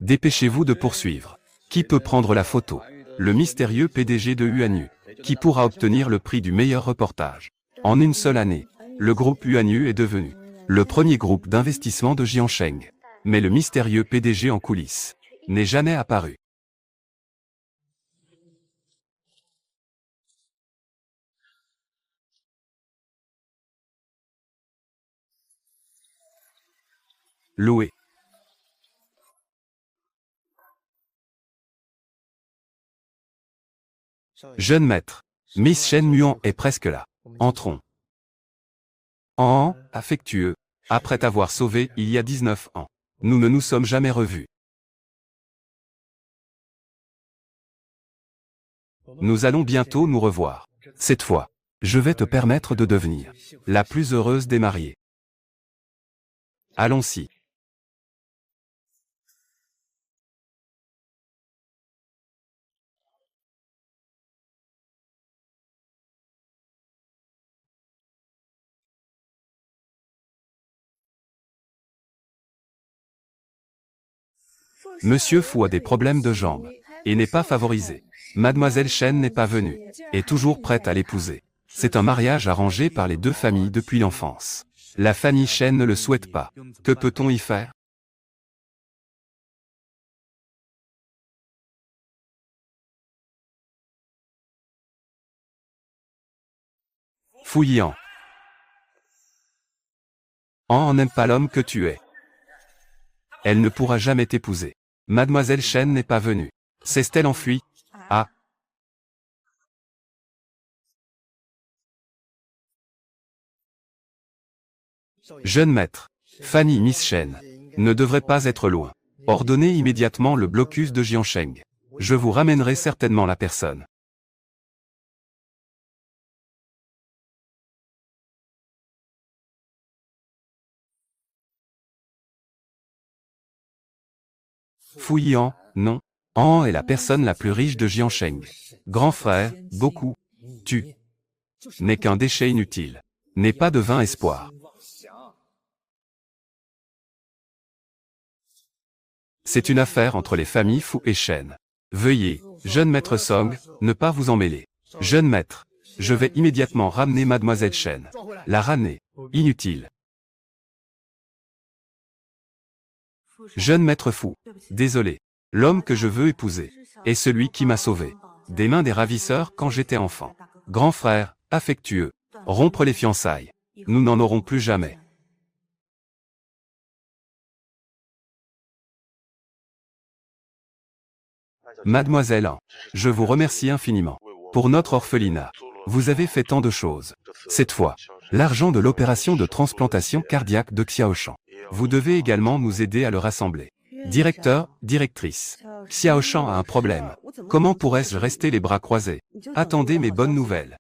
Dépêchez-vous de poursuivre. Qui peut prendre la photo? Le mystérieux PDG de Yuanyu. Qui pourra obtenir le prix du meilleur reportage? En une seule année, le groupe Yuanyu est devenu le premier groupe d'investissement de Jiansheng. Mais le mystérieux PDG en coulisses n'est jamais apparu. Loué. Jeune maître. Miss Shen Muan est presque là. Entrons. Affectueux. Après t'avoir sauvé il y a 19 ans. Nous ne nous sommes jamais revus. Nous allons bientôt nous revoir. Cette fois, je vais te permettre de devenir la plus heureuse des mariées. Allons-y. Monsieur Fu a des problèmes de jambes et n'est pas favorisé. Mademoiselle Shen n'est pas venue, est toujours prête à l'épouser. C'est un mariage arrangé par les deux familles depuis l'enfance. La famille Shen ne le souhaite pas. Que peut-on y faire? Fouillant. On n'aime pas l'homme que tu es. Elle ne pourra jamais t'épouser. Mademoiselle Shen n'est pas venue. S'est-elle enfuie? Ah. Jeune maître. Fanny Miss Shen ne devrait pas être loin. Ordonnez immédiatement le blocus de Jiansheng. Je vous ramènerai certainement la personne. Fouillant, non. Est la personne la plus riche de Jiansheng. Grand frère, beaucoup. Tu n'es qu'un déchet inutile. N'est pas de vain espoir. C'est une affaire entre les familles Fu et Shen. Veuillez, jeune maître Song, ne pas vous en mêler. Jeune maître, je vais immédiatement ramener mademoiselle Shen. La ramener. Inutile. Jeune maître Fu. Désolé. L'homme que je veux épouser est celui qui m'a sauvé des mains des ravisseurs quand j'étais enfant. Grand frère, affectueux. Rompre les fiançailles. Nous n'en aurons plus jamais. Mademoiselle An, je vous remercie infiniment. Pour notre orphelinat, vous avez fait tant de choses. Cette fois, l'argent de l'opération de transplantation cardiaque de Xiaoshan. Vous devez également nous aider à le rassembler. Directeur, directrice. Xiaoshan a un problème. Comment pourrais-je rester les bras croisés? Attendez mes bonnes nouvelles.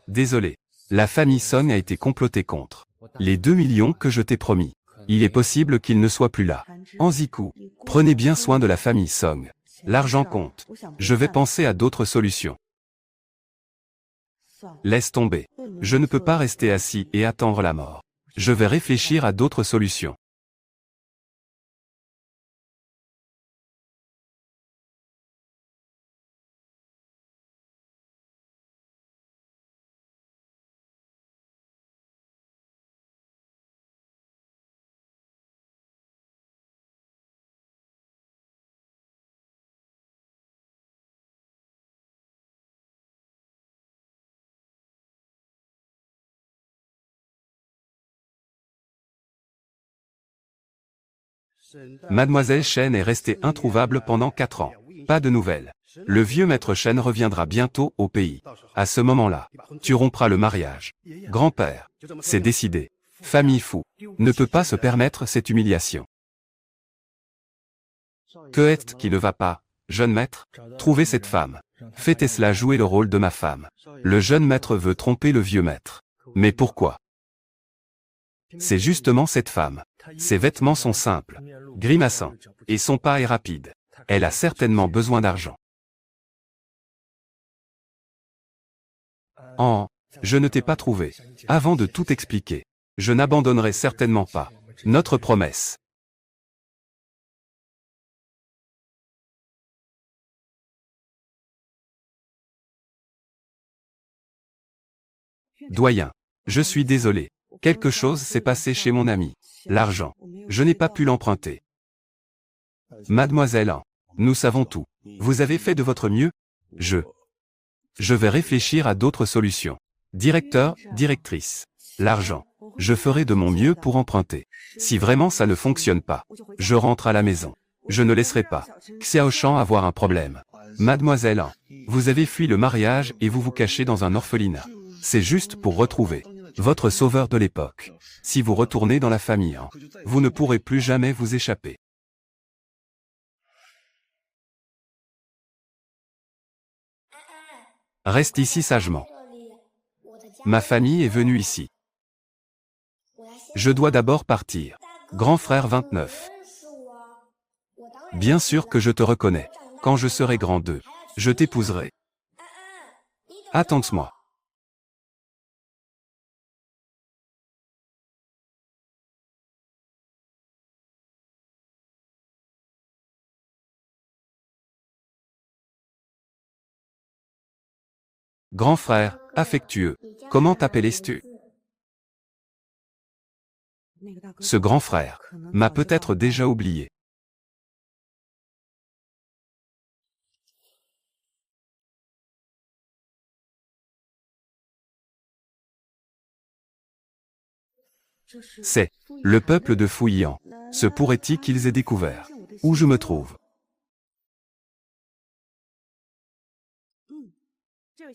Désolé. La famille Song a été complotée contre les 2 millions que je t'ai promis. Il est possible qu'il ne soit plus là. Ziku, prenez bien soin de la famille Song. L'argent compte. Je vais penser à d'autres solutions. Laisse tomber. Je ne peux pas rester assis et attendre la mort. Je vais réfléchir à d'autres solutions. Mademoiselle Shen est restée introuvable pendant 4 ans. Pas de nouvelles. Le vieux maître Shen reviendra bientôt au pays. À ce moment-là, tu rompras le mariage. Grand-père, c'est décidé. Famille Fu ne peut pas se permettre cette humiliation. Que est-ce qui ne va pas, jeune maître? Trouvez cette femme. Faites cela jouer le rôle de ma femme. Le jeune maître veut tromper le vieux maître. Mais pourquoi? C'est justement cette femme. Ses vêtements sont simples, grimaçants, et son pas est rapide. Elle a certainement besoin d'argent. Je ne t'ai pas trouvé. Avant de tout expliquer, je n'abandonnerai certainement pas notre promesse. Doyen. Je suis désolé. Quelque chose s'est passé chez mon ami. L'argent. Je n'ai pas pu l'emprunter. Mademoiselle An. Nous savons tout. Vous avez fait de votre mieux? Je vais réfléchir à d'autres solutions. Directeur, directrice. L'argent. Je ferai de mon mieux pour emprunter. Si vraiment ça ne fonctionne pas, je rentre à la maison. Je ne laisserai pas Xiaoshan avoir un problème. Mademoiselle An. Vous avez fui le mariage et vous vous cachez dans un orphelinat. C'est juste pour retrouver votre sauveur de l'époque. Si vous retournez dans la famille An, vous ne pourrez plus jamais vous échapper. Reste ici sagement. Ma famille est venue ici. Je dois d'abord partir. Grand frère 29. Bien sûr que je te reconnais. Quand je serai grand 2, je t'épouserai. Attends-moi. Grand frère, affectueux, comment t'appelles-tu? Ce grand frère m'a peut-être déjà oublié. C'est le peuple de Fouillan. Se pourrait-il qu'ils aient découvert où je me trouve?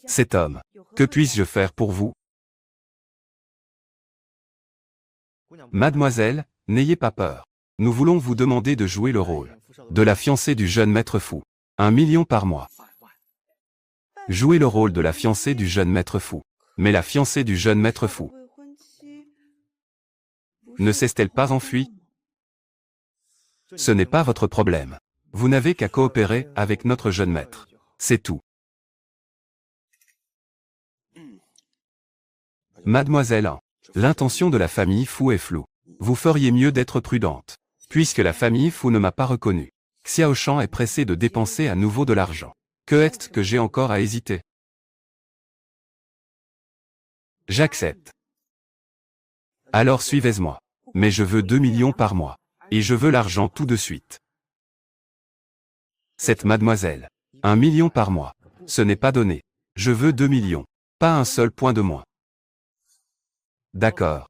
Cet homme, que puis-je faire pour vous? Mademoiselle, n'ayez pas peur. Nous voulons vous demander de jouer le rôle de la fiancée du jeune maître fou. 1 million par mois. Jouez le rôle de la fiancée du jeune maître fou. Mais la fiancée du jeune maître fou ne s'est-elle pas enfuie? Ce n'est pas votre problème. Vous n'avez qu'à coopérer avec notre jeune maître. C'est tout. Mademoiselle An, l'intention de la famille Fou est floue. Vous feriez mieux d'être prudente. Puisque la famille Fou ne m'a pas reconnu. Xiaoshan est pressé de dépenser à nouveau de l'argent. Que est-ce que j'ai encore à hésiter? J'accepte. Alors suivez-moi. Mais je veux 2 millions par mois. Et je veux l'argent tout de suite. Cette mademoiselle. 1 million par mois. Ce n'est pas donné. Je veux 2 millions. Pas un seul point de moins. D'accord.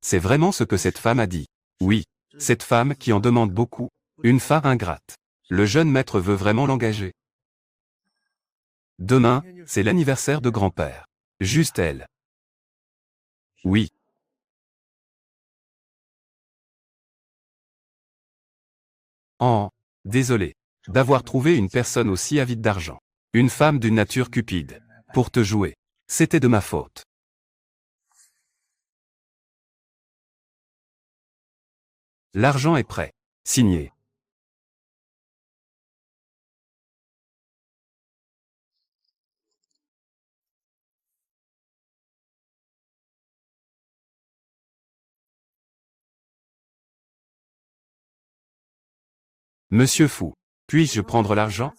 C'est vraiment ce que cette femme a dit. Oui. Cette femme qui en demande beaucoup. Une femme ingrate. Le jeune maître veut vraiment l'engager. Demain, c'est l'anniversaire de grand-père. Juste elle. Oui. Désolé. D'avoir trouvé une personne aussi avide d'argent. Une femme d'une nature cupide. Pour te jouer. C'était de ma faute. L'argent est prêt. Signé. Monsieur Fou. Puis-je prendre l'argent?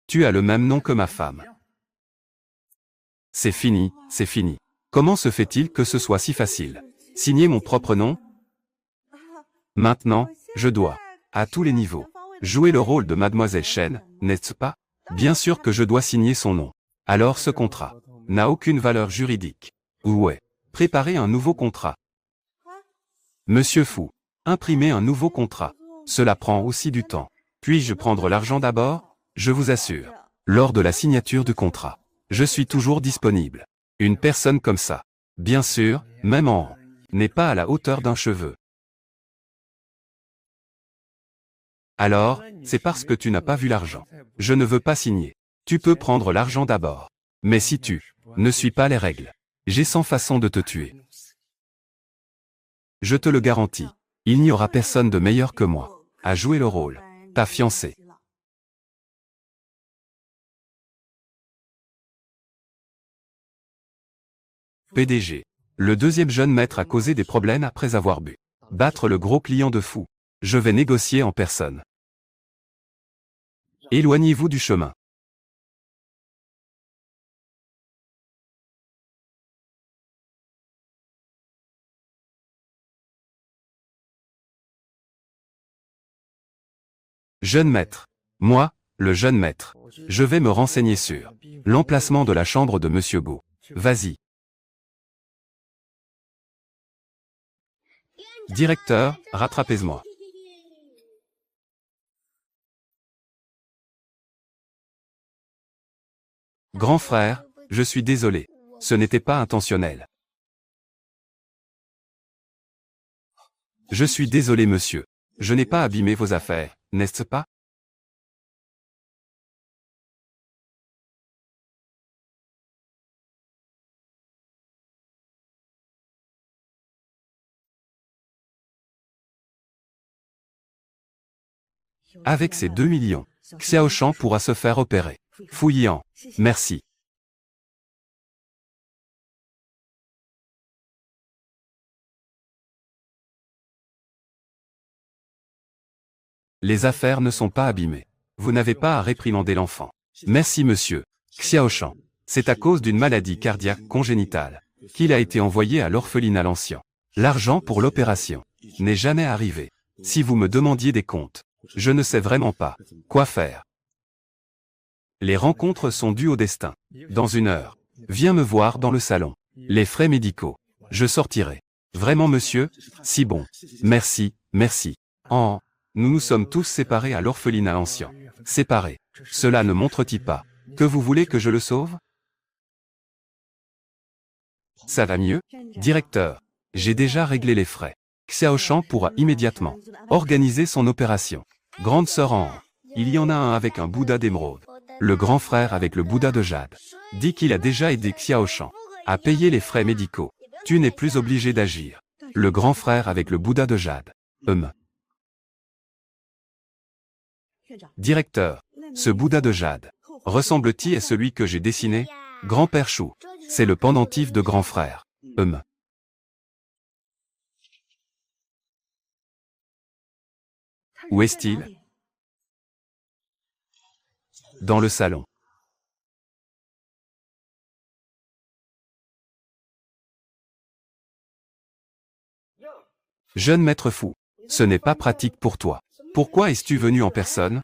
Tu as le même nom que ma femme. C'est fini, c'est fini. Comment se fait-il que ce soit si facile? Signer mon propre nom? Maintenant, je dois, à tous les niveaux, jouer le rôle de Mademoiselle Chen, n'est-ce pas? Bien sûr que je dois signer son nom. Alors ce contrat n'a aucune valeur juridique. Ouais. Préparer un nouveau contrat. Monsieur Fou. Imprimer un nouveau contrat. Cela prend aussi du temps. Puis-je prendre l'argent d'abord? Je vous assure. Lors de la signature du contrat. Je suis toujours disponible. Une personne comme ça Bien sûr, même en n'est pas à la hauteur d'un cheveu. Alors, c'est parce que tu n'as pas vu l'argent. Je ne veux pas signer. Tu peux prendre l'argent d'abord. Mais si tu ne suis pas les règles, j'ai 100 façons de te tuer. Je te le garantis. Il n'y aura personne de meilleur que moi à jouer le rôle. Ta fiancée. PDG. Le deuxième jeune maître a causé des problèmes après avoir bu. Battre le gros client de fou. Je vais négocier en personne. Éloignez-vous du chemin. Jeune maître. Moi, le jeune maître. Je vais me renseigner sur l'emplacement de la chambre de Monsieur Go. Vas-y. Directeur, rattrapez-moi. Grand frère, je suis désolé. Ce n'était pas intentionnel. Je suis désolé monsieur. Je n'ai pas abîmé vos affaires, n'est-ce pas? Avec ces 2 millions, Xiaoshan pourra se faire opérer. Fouillant. Merci. Les affaires ne sont pas abîmées. Vous n'avez pas à réprimander l'enfant. Merci monsieur. Xiaoshan. C'est à cause d'une maladie cardiaque congénitale qu'il a été envoyé à l'orphelinat l'ancien. L'argent pour l'opération n'est jamais arrivé. Si vous me demandiez des comptes, je ne sais vraiment pas quoi faire. Les rencontres sont dues au destin. Dans 1 heure, viens me voir dans le salon. Les frais médicaux. Je sortirai. Vraiment monsieur? Si bon. Merci, merci. Nous nous sommes tous séparés à l'orphelinat ancien. Séparés. Cela ne montre-t-il pas que vous voulez que je le sauve? Ça va mieux? Directeur. J'ai déjà réglé les frais. Xiaoshan pourra immédiatement organiser son opération. Grande sœur en il y en a un avec un Bouddha d'émeraude. Le grand frère avec le Bouddha de jade. Dit qu'il a déjà aidé Xiaoshan à payer les frais médicaux. Tu n'es plus obligé d'agir. Le grand frère avec le Bouddha de jade. Directeur. Ce Bouddha de jade. Ressemble-t-il à celui que j'ai dessiné? Grand-père Chou. C'est le pendentif de grand frère. Où est-il? Dans le salon. Jeune maître fou. Ce n'est pas pratique pour toi. Pourquoi es-tu venu en personne?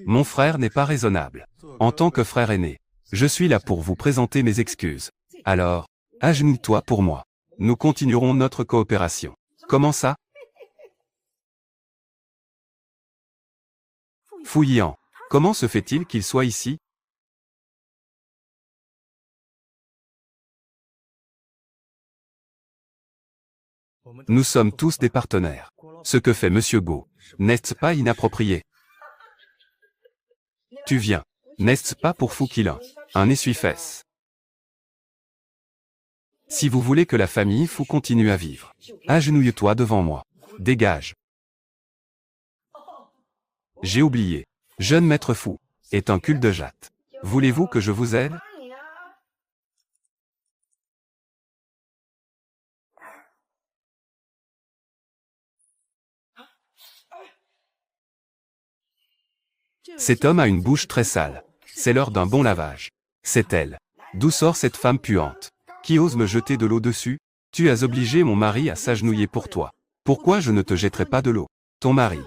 Mon frère n'est pas raisonnable. En tant que frère aîné, je suis là pour vous présenter mes excuses. Alors, agenouille-toi pour moi. Nous continuerons notre coopération. Comment ça? Fouillant. Comment se fait-il qu'il soit ici? Nous sommes tous des partenaires. Ce que fait Monsieur Go, n'est-ce pas inapproprié? Tu viens, n'est-ce pas pour Fou-Quilin, un essuie-fesses? Si vous voulez que la famille Fou continue à vivre, agenouille-toi devant moi. Dégage. J'ai oublié. Jeune maître Fou est un cul de jatte. Voulez-vous que je vous aide? Cet homme a une bouche très sale. C'est l'heure d'un bon lavage. C'est elle. D'où sort cette femme puante? Qui ose me jeter de l'eau dessus? Tu as obligé mon mari à s'agenouiller pour toi. Pourquoi je ne te jetterai pas de l'eau? Ton mari.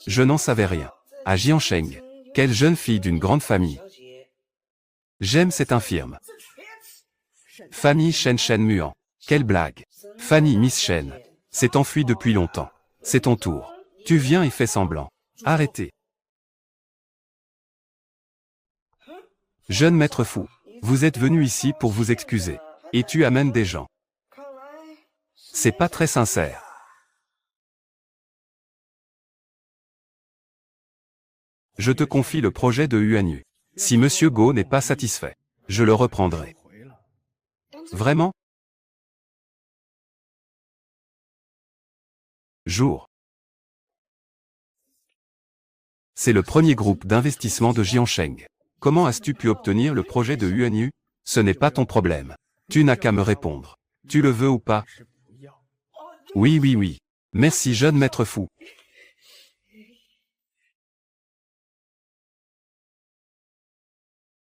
Je n'en savais rien. À Jiansheng. Quelle jeune fille d'une grande famille. J'aime cette infirme. Famille Shen Shen Muan. Quelle blague. Fanny Miss Shen. S'est enfuie depuis longtemps. C'est ton tour. Tu viens et fais semblant. Arrêtez. Jeune maître Fou. Vous êtes venu ici pour vous excuser. Et tu amènes des gens. C'est pas très sincère. Je te confie le projet de Yuanyu. Si Monsieur Go n'est pas satisfait, je le reprendrai. Vraiment? Jour. C'est le premier groupe d'investissement de Jiansheng. Comment as-tu pu obtenir le projet de Yuanyu? Ce n'est pas ton problème. Tu n'as qu'à me répondre. Tu le veux ou pas? Oui, oui, oui. Merci, jeune maître fou.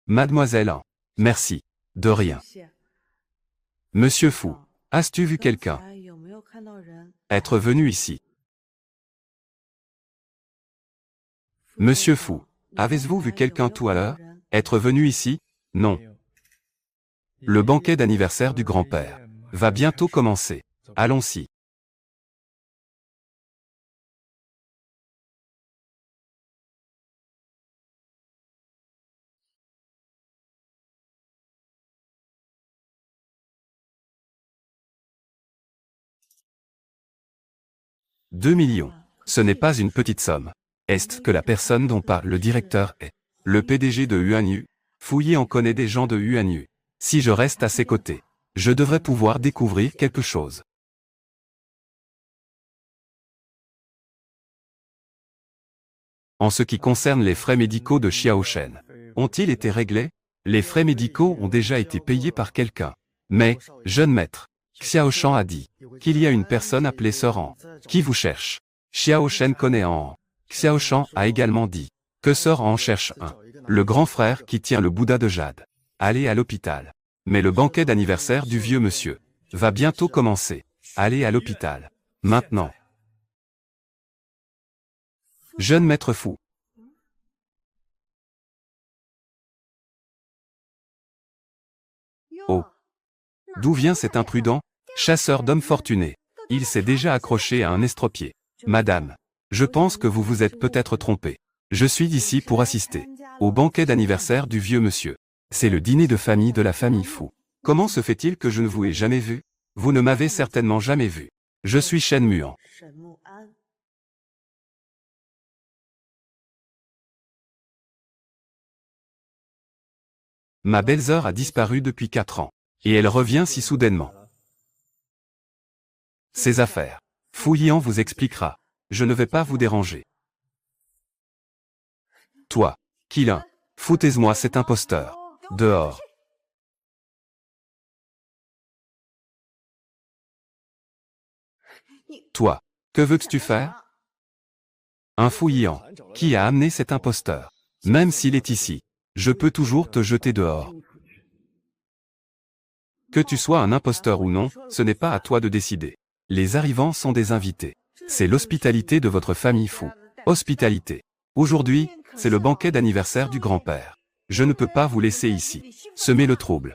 Mademoiselle An. Merci. De rien. Monsieur Fou. As-tu vu quelqu'un être venu ici? Monsieur Fou. Avez-vous vu quelqu'un tout à l'heure être venu ici? Non. Le banquet d'anniversaire du grand-père va bientôt commencer. Allons-y. « 2 millions. Ce n'est pas une petite somme. Est-ce que la personne dont parle le directeur est le PDG de Yuanyu? Fouillé en connaît des gens de Yuanyu. Si je reste à ses côtés, je devrais pouvoir découvrir quelque chose. En ce qui concerne les frais médicaux de Xiao Shen, ont-ils été réglés? Les frais médicaux ont déjà été payés par quelqu'un. Mais, jeune maître, Xiao Shan a dit qu'il y a une personne appelée Sœur An qui vous cherche. Xiao Shen connaît An. Xiao Shan a également dit que Sœur An cherche le grand frère qui tient le Bouddha de jade. Allez à l'hôpital. Mais le banquet d'anniversaire du vieux monsieur va bientôt commencer. Allez à l'hôpital. Maintenant. Jeune maître fou. Oh. D'où vient cet imprudent chasseur d'hommes fortunés? Il s'est déjà accroché à un estropié. Madame, je pense que vous vous êtes peut-être trompée. Je suis ici pour assister au banquet d'anniversaire du vieux monsieur. C'est le dîner de famille de la famille Fou. Comment se fait-il que je ne vous ai jamais vu? Vous ne m'avez certainement jamais vu. Je suis Shen Muan. Ma belle-sœur a disparu depuis 4 ans. Et elle revient si soudainement. Ses affaires. Fouillant vous expliquera. Je ne vais pas vous déranger. Toi, Qilin, foutez-moi cet imposteur. Dehors. Toi, que veux-tu faire? Un fouillant. Qui a amené cet imposteur? Même s'il est ici, je peux toujours te jeter dehors. Que tu sois un imposteur ou non, ce n'est pas à toi de décider. Les arrivants sont des invités. C'est l'hospitalité de votre famille Fou. Hospitalité. Aujourd'hui, c'est le banquet d'anniversaire du grand-père. Je ne peux pas vous laisser ici. Semer le trouble.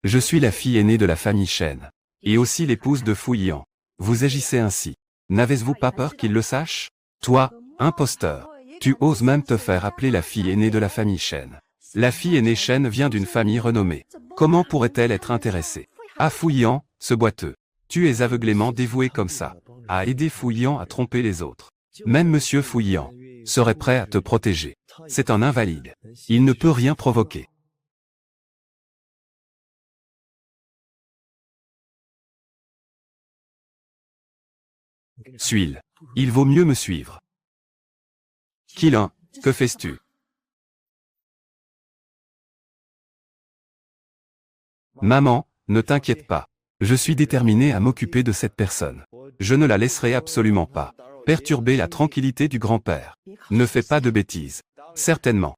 Je suis la fille aînée de la famille Shen. Et aussi l'épouse de Fouillant. Vous agissez ainsi. N'avez-vous pas peur qu'il le sache? Toi, imposteur. Tu oses même te faire appeler la fille aînée de la famille Shen. La fille aînée Shen vient d'une famille renommée. Comment pourrait-elle être intéressée à Fouillant, ce boiteux? Tu es aveuglément dévoué comme ça, à aider Fouillant à tromper les autres. Même Monsieur Fouillant serait prêt à te protéger. C'est un invalide. Il ne peut rien provoquer. Suis-il? Il vaut mieux me suivre. Qilin, que fais-tu? Maman, ne t'inquiète pas. Je suis déterminé à m'occuper de cette personne. Je ne la laisserai absolument pas perturber la tranquillité du grand-père. Ne fais pas de bêtises. Certainement.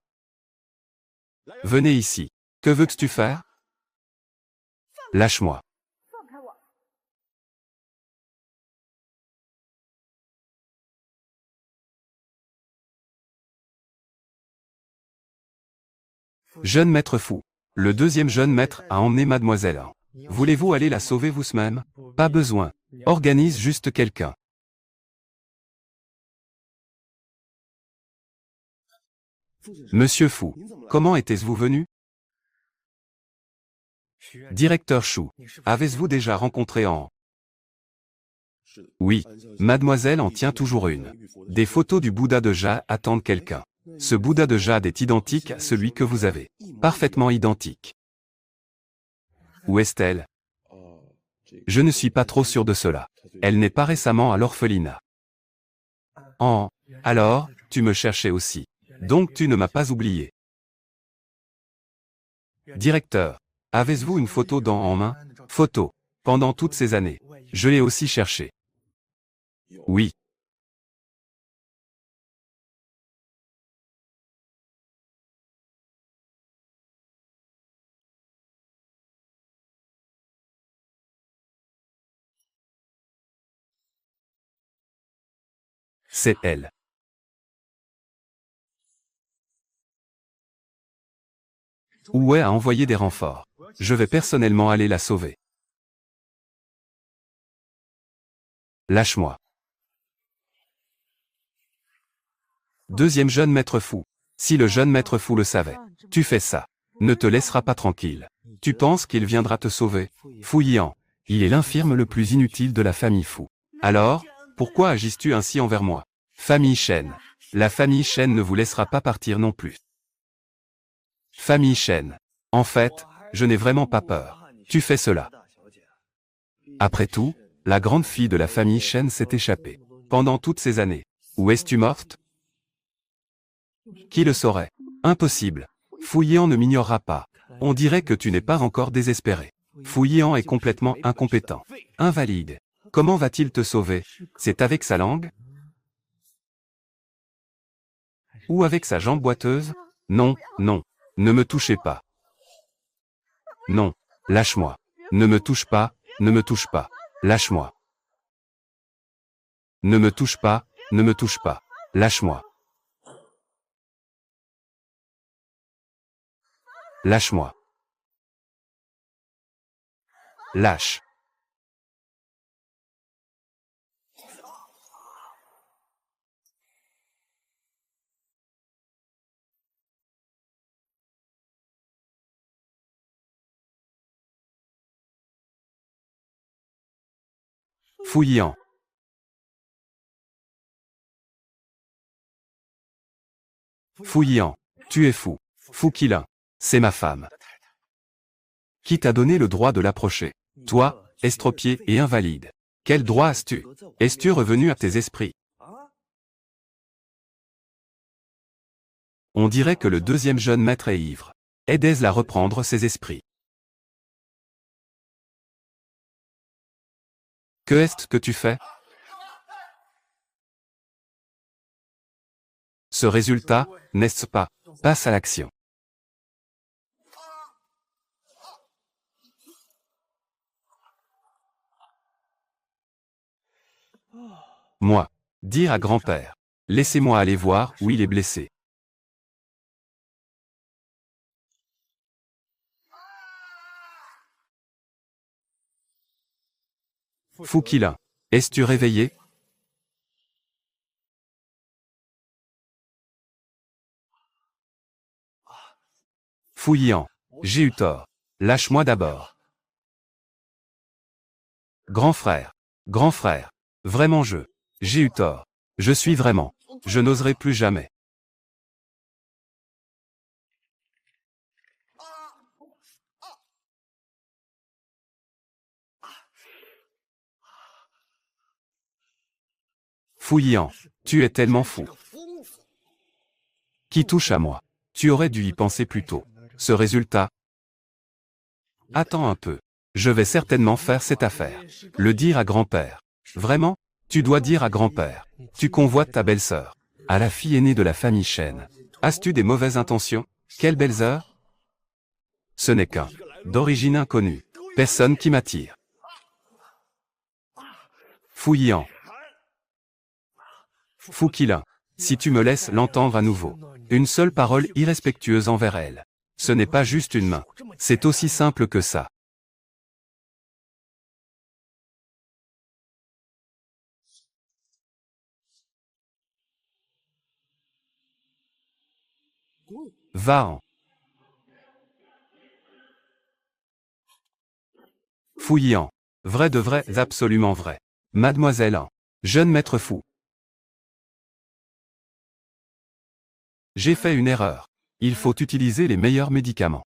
Venez ici. Que veux-tu faire? Lâche-moi. Jeune maître fou. Le deuxième jeune maître a emmené mademoiselle An. Voulez-vous aller la sauver vous-même? Pas besoin. Organise juste quelqu'un. Monsieur Fu, comment était-vous venu? Directeur Shu, avez-vous déjà rencontré en... Oui, mademoiselle en tient toujours une. Des photos du Bouddha de jade attendent quelqu'un. Ce Bouddha de jade est identique à celui que vous avez. Parfaitement identique. Où est-elle? Je ne suis pas trop sûr de cela. Elle n'est pas récemment à l'orphelinat. Oh, alors, tu me cherchais aussi. Donc tu ne m'as pas oublié. Directeur, avez-vous une photo en main? Photo. Pendant toutes ces années. Je l'ai aussi cherché. Oui. C'est elle. Ouai a envoyé des renforts. Je vais personnellement aller la sauver. Lâche-moi. Deuxième jeune maître fou. Si le jeune maître fou le savait. Tu fais ça. Ne te laissera pas tranquille. Tu penses qu'il viendra te sauver? Fu Yian. Il est l'infirme le plus inutile de la famille Fu. Alors, pourquoi agis-tu ainsi envers moi? Famille Shen. La famille Shen ne vous laissera pas partir non plus. Famille Shen. En fait, je n'ai vraiment pas peur. Tu fais cela. Après tout, la grande fille de la famille Shen s'est échappée. Pendant toutes ces années. Où es-tu morte? Qui le saurait? Impossible. Fu Yian ne m'ignorera pas. On dirait que tu n'es pas encore désespéré. Fu Yian est complètement incompétent. Invalide. Comment va-t-il te sauver? C'est avec sa langue? Ou avec sa jambe boiteuse? Non, non. Ne me touchez pas. Non. Lâche-moi. Ne me touche pas, ne me touche pas. Lâche-moi. Ne me touche pas, ne me touche pas. Lâche-moi. Lâche-moi. Lâche. Fu Yian. Fu Yian. Tu es fou. Fu Qilin. C'est ma femme. Qui t'a donné le droit de l'approcher? Toi, estropié et invalide. Quel droit as-tu? Es-tu revenu à tes esprits? On dirait que le deuxième jeune maître est ivre. Aidez-la à reprendre ses esprits. Que est-ce que tu fais? Ce résultat, n'est-ce pas? Passe à l'action. Moi. Dire à grand-père. Laissez-moi aller voir où il est blessé. Fu Qilin. Es-tu réveillé? Fu Yian. J'ai eu tort. Lâche-moi d'abord. Grand frère. Grand frère. Vraiment j'ai eu tort. Je suis vraiment. Je n'oserai plus jamais. Fu Yian. Tu es tellement fou. Qui touche à moi? Tu aurais dû y penser plus tôt. Ce résultat? Attends un peu. Je vais certainement faire cette affaire. Le dire à grand-père. Vraiment? Tu dois dire à grand-père. Tu convoites ta belle-sœur. À la fille aînée de la famille Shen. As-tu des mauvaises intentions? Quelle belle-sœur? Ce n'est qu'un. D'origine inconnue. Personne qui m'attire. Fu Yian. Fu Qilin. Si tu me laisses l'entendre à nouveau. Une seule parole irrespectueuse envers elle. Ce n'est pas juste une main. C'est aussi simple que ça. Va-en. Fouillant. Vrai de vrai, absolument vrai. Mademoiselle en. Jeune maître fou. J'ai fait une erreur. Il faut utiliser les meilleurs médicaments.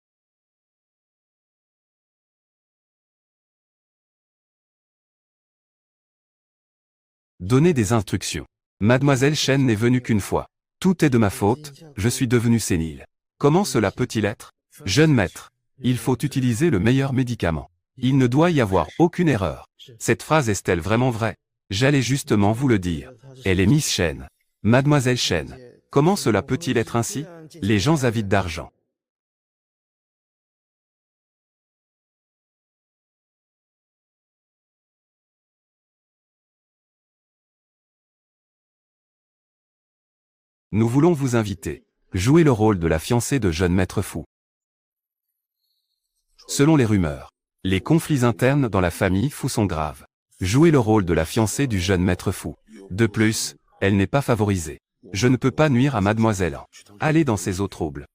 Donner des instructions. Mademoiselle Chen n'est venue qu'une fois. Tout est de ma faute, je suis devenu sénile. Comment cela peut-il être? Jeune maître. Il faut utiliser le meilleur médicament. Il ne doit y avoir aucune erreur. Cette phrase est-elle vraiment vraie? J'allais justement vous le dire. Elle est Miss Chen. Mademoiselle Chen. Comment cela peut-il être ainsi? Les gens avides d'argent. Nous voulons vous inviter. Jouer le rôle de la fiancée de jeune maître fou. Selon les rumeurs, les conflits internes dans la famille fou sont graves. Jouer le rôle de la fiancée du jeune maître fou. De plus, elle n'est pas favorisée. Je ne peux pas nuire à mademoiselle. Allez dans ces eaux troubles.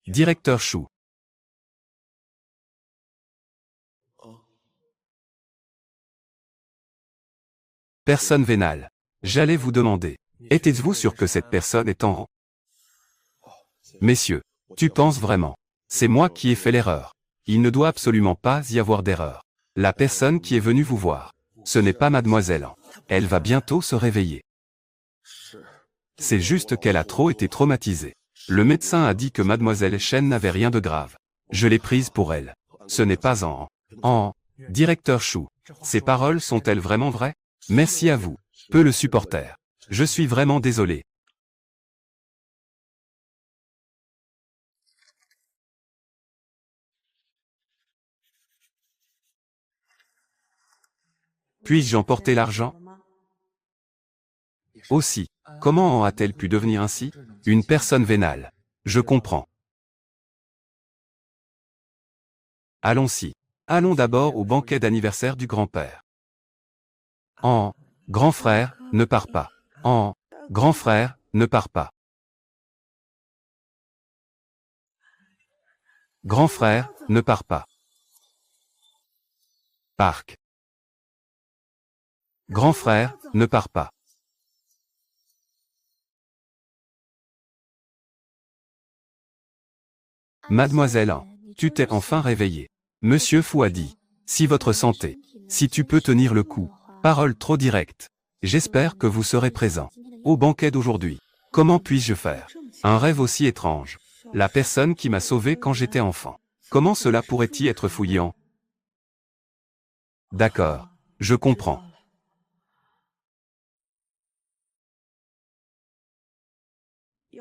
Directeur Chou. Personne vénale. J'allais vous demander. Êtes-vous sûr que cette personne est en... Messieurs, tu penses vraiment? C'est moi qui ai fait l'erreur. Il ne doit absolument pas y avoir d'erreur. La personne qui est venue vous voir, ce n'est pas mademoiselle. Elle va bientôt se réveiller. C'est juste qu'elle a trop été traumatisée. Le médecin a dit que mademoiselle Chen n'avait rien de grave. Je l'ai prise pour elle. Ce n'est pas en... Directeur Chou. Ces paroles sont-elles vraiment vraies? Merci à vous. Peu le supporter. Je suis vraiment désolé. Puis-je emporter l'argent? Aussi, comment en a-t-elle pu devenir ainsi? Une personne vénale. Je comprends. Allons-y. Allons d'abord au banquet d'anniversaire du grand-père. Grand frère, ne pars pas. Grand frère, ne pars pas. Grand frère, ne pars pas. Parc. Grand frère, ne pars pas. Mademoiselle An, tu t'es enfin réveillée. Monsieur Fou a dit. Si votre santé, si tu peux tenir le coup. Parole trop directe. J'espère que vous serez présent. Au banquet d'aujourd'hui. Comment puis-je faire? Un rêve aussi étrange. La personne qui m'a sauvé quand j'étais enfant. Comment cela pourrait-il être fouillant? D'accord. Je comprends.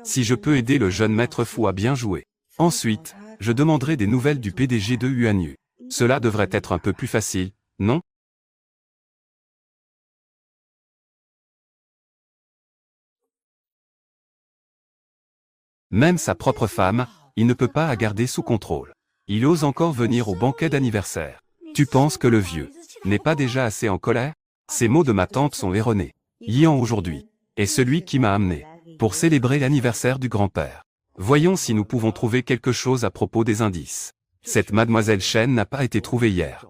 Si je peux aider le jeune maître fou à bien jouer. Ensuite, je demanderai des nouvelles du PDG de Yuanyu. Cela devrait être un peu plus facile, non? Même sa propre femme, il ne peut pas la garder sous contrôle. Il ose encore venir au banquet d'anniversaire. Tu penses que le vieux n'est pas déjà assez en colère? Ces mots de ma tante sont erronés. Yian aujourd'hui est celui qui m'a amené pour célébrer l'anniversaire du grand-père. Voyons si nous pouvons trouver quelque chose à propos des indices. Cette mademoiselle Chen n'a pas été trouvée hier.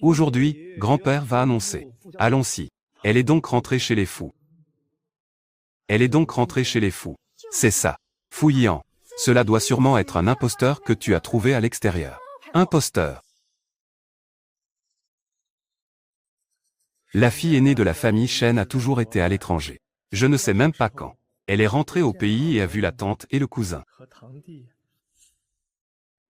Aujourd'hui, grand-père va annoncer. Allons-y. Elle est donc rentrée chez les fous. Elle est donc rentrée chez les fous. C'est ça. Fouillant. Cela doit sûrement être un imposteur que tu as trouvé à l'extérieur. Imposteur. La fille aînée de la famille Chen a toujours été à l'étranger. Je ne sais même pas quand. Elle est rentrée au pays et a vu la tante et le cousin.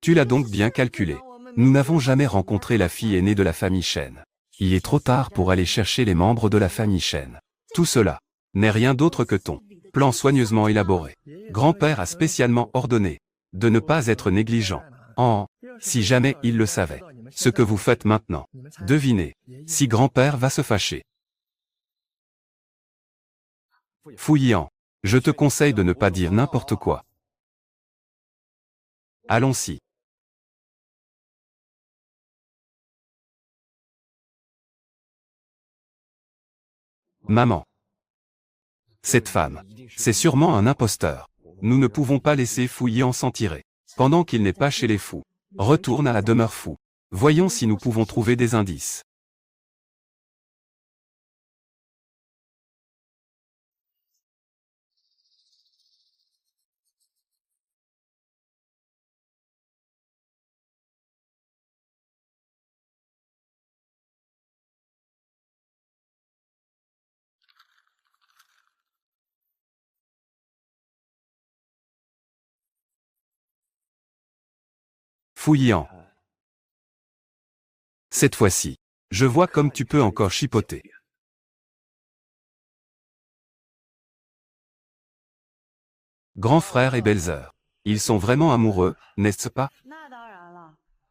Tu l'as donc bien calculé. Nous n'avons jamais rencontré la fille aînée de la famille Chen. Il est trop tard pour aller chercher les membres de la famille Chen. Tout cela n'est rien d'autre que ton plan soigneusement élaboré. Grand-père a spécialement ordonné de ne pas être négligent. Si jamais il le savait. Ce que vous faites maintenant. Devinez. Si grand-père va se fâcher. Fouillant. Je te conseille de ne pas dire n'importe quoi. Allons-y. Maman. Cette femme, c'est sûrement un imposteur. Nous ne pouvons pas laisser Fouillant s'en tirer. Pendant qu'il n'est pas chez les fous, retourne à la demeure fou. Voyons si nous pouvons trouver des indices. Fouillant. Cette fois-ci, je vois comme tu peux encore chipoter. Grand frère et belle-sœur. Ils sont vraiment amoureux, n'est-ce pas?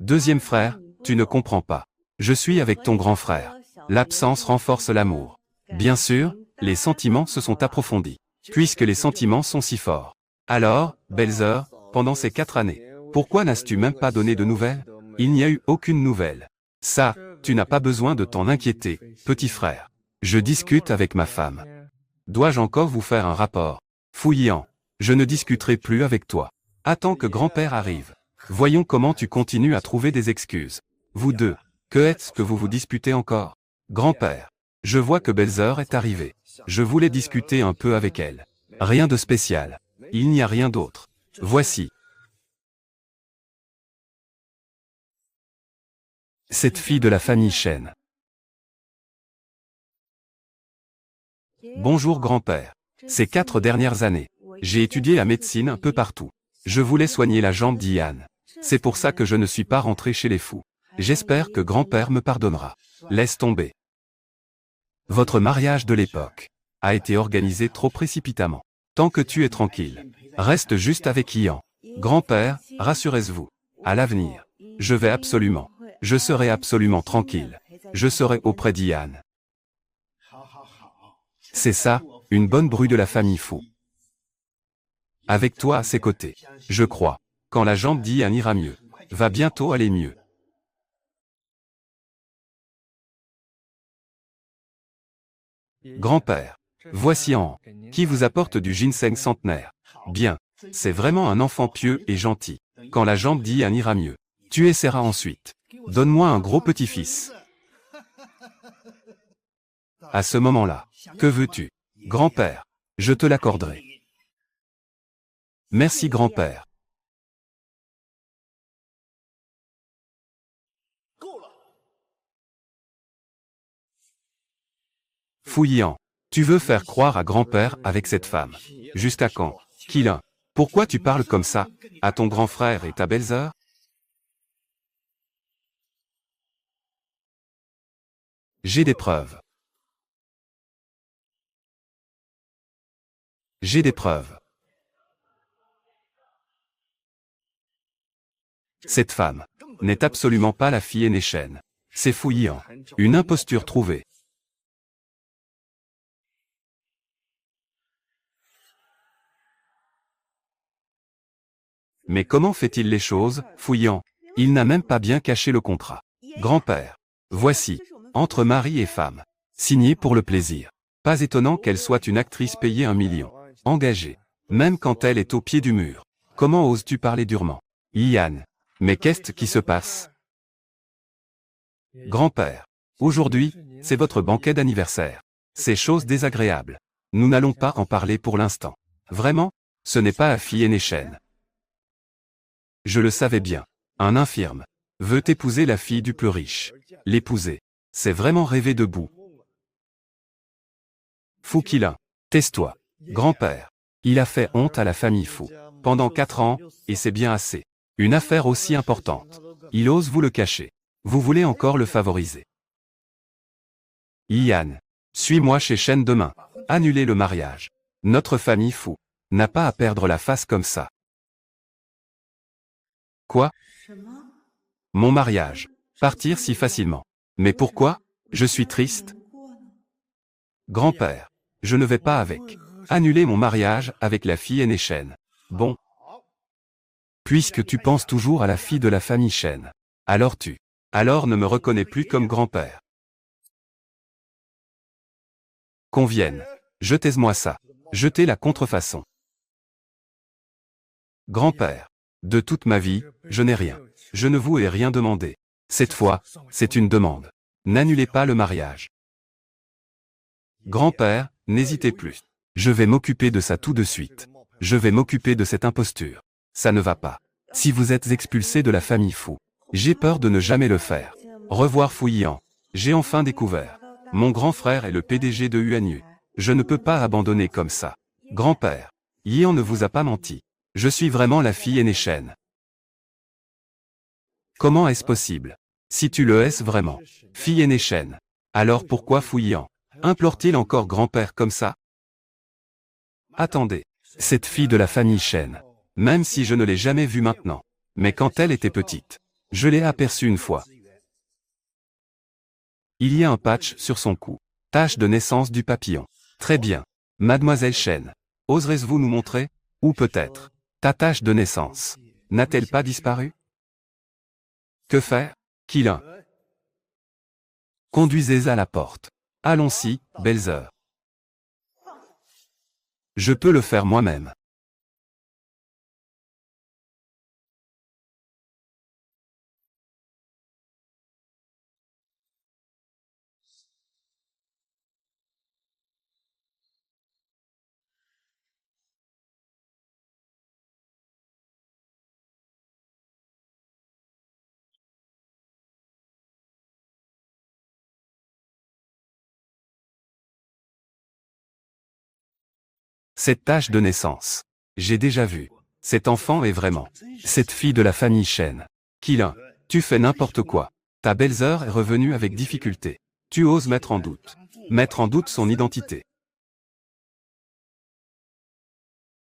Deuxième frère, tu ne comprends pas. Je suis avec ton grand frère. L'absence renforce l'amour. Bien sûr, les sentiments se sont approfondis. Puisque les sentiments sont si forts. Alors, belle-sœur, pendant ces 4 années, pourquoi n'as-tu même pas donné de nouvelles? Il n'y a eu aucune nouvelle. Ça, tu n'as pas besoin de t'en inquiéter, petit frère. Je discute avec ma femme. Dois-je encore vous faire un rapport? Fouillant. Je ne discuterai plus avec toi. Attends que grand-père arrive. Voyons comment tu continues à trouver des excuses. Vous deux, que est-ce que vous vous disputez encore? Grand-père. Je vois que belle-sœur est arrivée. Je voulais discuter un peu avec elle. Rien de spécial. Il n'y a rien d'autre. Voici. Cette fille de la famille Chen. Bonjour grand-père. Ces 4 dernières années, j'ai étudié la médecine un peu partout. Je voulais soigner la jambe d'Ian. C'est pour ça que je ne suis pas rentré chez les fous. J'espère que grand-père me pardonnera. Laisse tomber. Votre mariage de l'époque a été organisé trop précipitamment. Tant que tu es tranquille, reste juste avec Ian. Grand-père, rassurez-vous. À l'avenir, je serai absolument tranquille. Je serai auprès d'Ian. C'est ça, une bonne bru de la famille fou. Avec toi à ses côtés. Je crois. Quand la jambe d'Ian ira mieux. Va bientôt aller mieux. Grand-père. Voici An, qui vous apporte du ginseng centenaire. Bien. C'est vraiment un enfant pieux et gentil. Quand la jambe d'Ian ira mieux. Tu essaieras ensuite. Donne-moi un gros petit-fils. À ce moment-là. Que veux-tu? Grand-père. Je te l'accorderai. Merci grand-père. Fouillant. Tu veux faire croire à grand-père avec cette femme. Jusqu'à quand? Qilin. Pourquoi tu parles comme ça? À ton grand frère et ta belle-sœur? J'ai des preuves. J'ai des preuves. Cette femme n'est absolument pas la fille aînée Chen. C'est Fouillant. Une imposture trouvée. Mais comment fait-il les choses, Fouillant? Il n'a même pas bien caché le contrat. Grand-père. Voici, entre mari et femme. Signé pour le plaisir. Pas étonnant qu'elle soit une actrice payée 1 million. Engagée. Même quand elle est au pied du mur. Comment oses-tu parler durement? Ian. Mais qu'est-ce qui se passe? Grand-père. Aujourd'hui, c'est votre banquet d'anniversaire. C'est chose désagréable. Nous n'allons pas en parler pour l'instant. Vraiment? Ce n'est pas la fille aînée Chen. Je le savais bien. Un infirme veut épouser la fille du plus riche. L'épouser. C'est vraiment rêver debout. Fou Qilin. Tais-toi. Grand-père. Il a fait honte à la famille Fou. Pendant 4 ans, et c'est bien assez. Une affaire aussi importante. Il ose vous le cacher. Vous voulez encore le favoriser. Ian. Suis-moi chez Chen demain. Annulez le mariage. Notre famille Fou n'a pas à perdre la face comme ça. Quoi? Mon mariage. Partir si facilement. Mais pourquoi? Je suis triste. Grand-père. Je ne vais pas avec. Annuler mon mariage avec la fille aînée Chen. Bon. Puisque tu penses toujours à la fille de la famille Chen. Alors ne me reconnais plus comme grand-père. Convienne. Jetez-moi ça. Jetez la contrefaçon. Grand-père. De toute ma vie, je n'ai rien. Je ne vous ai rien demandé. Cette fois, c'est une demande. N'annulez pas le mariage. Grand-père, n'hésitez plus. Je vais m'occuper de ça tout de suite. Je vais m'occuper de cette imposture. Ça ne va pas. Si vous êtes expulsé de la famille Fu, j'ai peur de ne jamais le faire. Revoir Fu Yian. J'ai enfin découvert. Mon grand frère est le PDG de Yuanyu. Je ne peux pas abandonner comme ça. Grand-père. Yian ne vous a pas menti. Je suis vraiment la fille aînée Shen. Comment est-ce possible? Si tu le es vraiment, fille aînée Shen. Alors pourquoi Fu Yian implore-t-il encore grand-père comme ça? Attendez. Cette fille de la famille Shen. Même si je ne l'ai jamais vue maintenant. Mais quand elle était petite, je l'ai aperçue une fois. Il y a un patch sur son cou. Tache de naissance du papillon. Très bien. Mademoiselle Shen. Oserez-vous nous montrer? Ou peut-être, ta tache de naissance. N'a-t-elle pas disparu? Que faire? Qilin. Conduisez à la porte. Allons-y, belles heures. Je peux le faire moi-même. Cette tache de naissance. J'ai déjà vu. Cet enfant est vraiment cette fille de la famille Shen. Qilin, tu fais n'importe quoi. Ta belle-sœur est revenue avec difficulté. Tu oses mettre en doute son identité.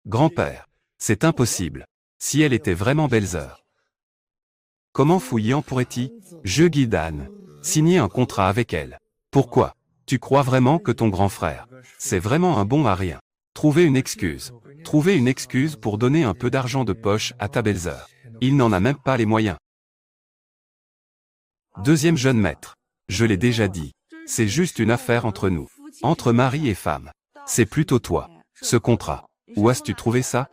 Grand-père, c'est impossible. Si elle était vraiment belle-sœur. Comment Fu Yian pourrait-il, je Guidan, signer un contrat avec elle? Pourquoi? Tu crois vraiment que ton grand frère, c'est vraiment un bon à rien? Trouver une excuse. Trouver une excuse pour donner un peu d'argent de poche à ta belle-sœur. Il n'en a même pas les moyens. Deuxième jeune maître. Je l'ai déjà dit. C'est juste une affaire entre nous. Entre mari et femme. C'est plutôt toi. Ce contrat. Où as-tu trouvé ça?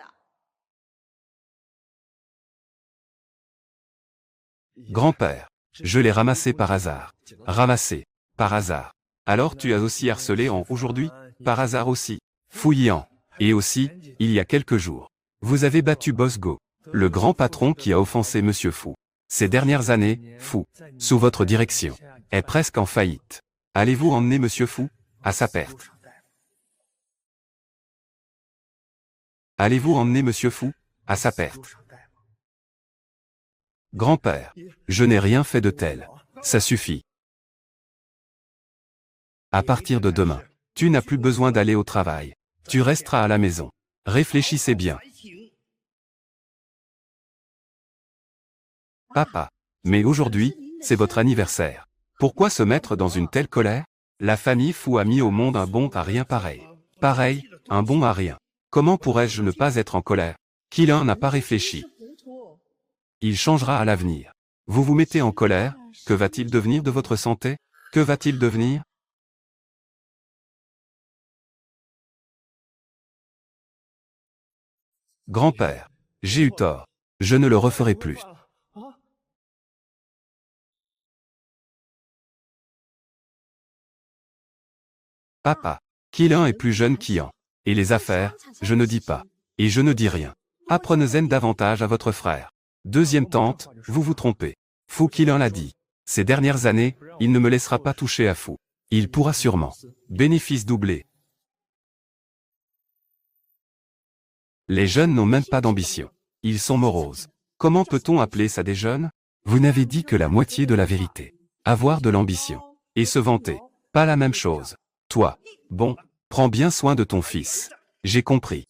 Grand-père. Je l'ai ramassé par hasard. Ramassé. Par hasard. Alors tu as aussi harcelé en aujourd'hui? Par hasard aussi. Fu Yian. Et aussi, il y a quelques jours. Vous avez battu Boss Go. Le grand patron qui a offensé Monsieur Fu. Ces dernières années, Fu, sous votre direction, est presque en faillite. Allez-vous emmener Monsieur Fu à sa perte? Allez-vous emmener Monsieur Fu à sa perte? Grand-père, je n'ai rien fait de tel. Ça suffit. À partir de demain, tu n'as plus besoin d'aller au travail. Tu resteras à la maison. Réfléchissez bien. Papa. Mais aujourd'hui, c'est votre anniversaire. Pourquoi se mettre dans une telle colère? La famille Fu a mis au monde un bon à rien pareil. Pareil, un bon à rien. Comment pourrais-je ne pas être en colère? Qilin n'a pas réfléchi. Il changera à l'avenir. Vous vous mettez en colère, que va-t-il devenir de votre santé? Que va-t-il devenir? Grand-père, j'ai eu tort. Je ne le referai plus. Papa, Qilin est plus jeune qu'Ian. Et les affaires, je ne dis pas. Et je ne dis rien. Apprenez-en davantage à votre frère. Deuxième tante, vous vous trompez. Fu Qilin l'a dit. Ces dernières années, il ne me laissera pas toucher à Fu. Il pourra sûrement. Bénéfice doublé. Les jeunes n'ont même pas d'ambition. Ils sont moroses. Comment peut-on appeler ça des jeunes? Vous n'avez dit que la moitié de la vérité. Avoir de l'ambition. Et se vanter. Pas la même chose. Toi. Bon. Prends bien soin de ton fils. J'ai compris.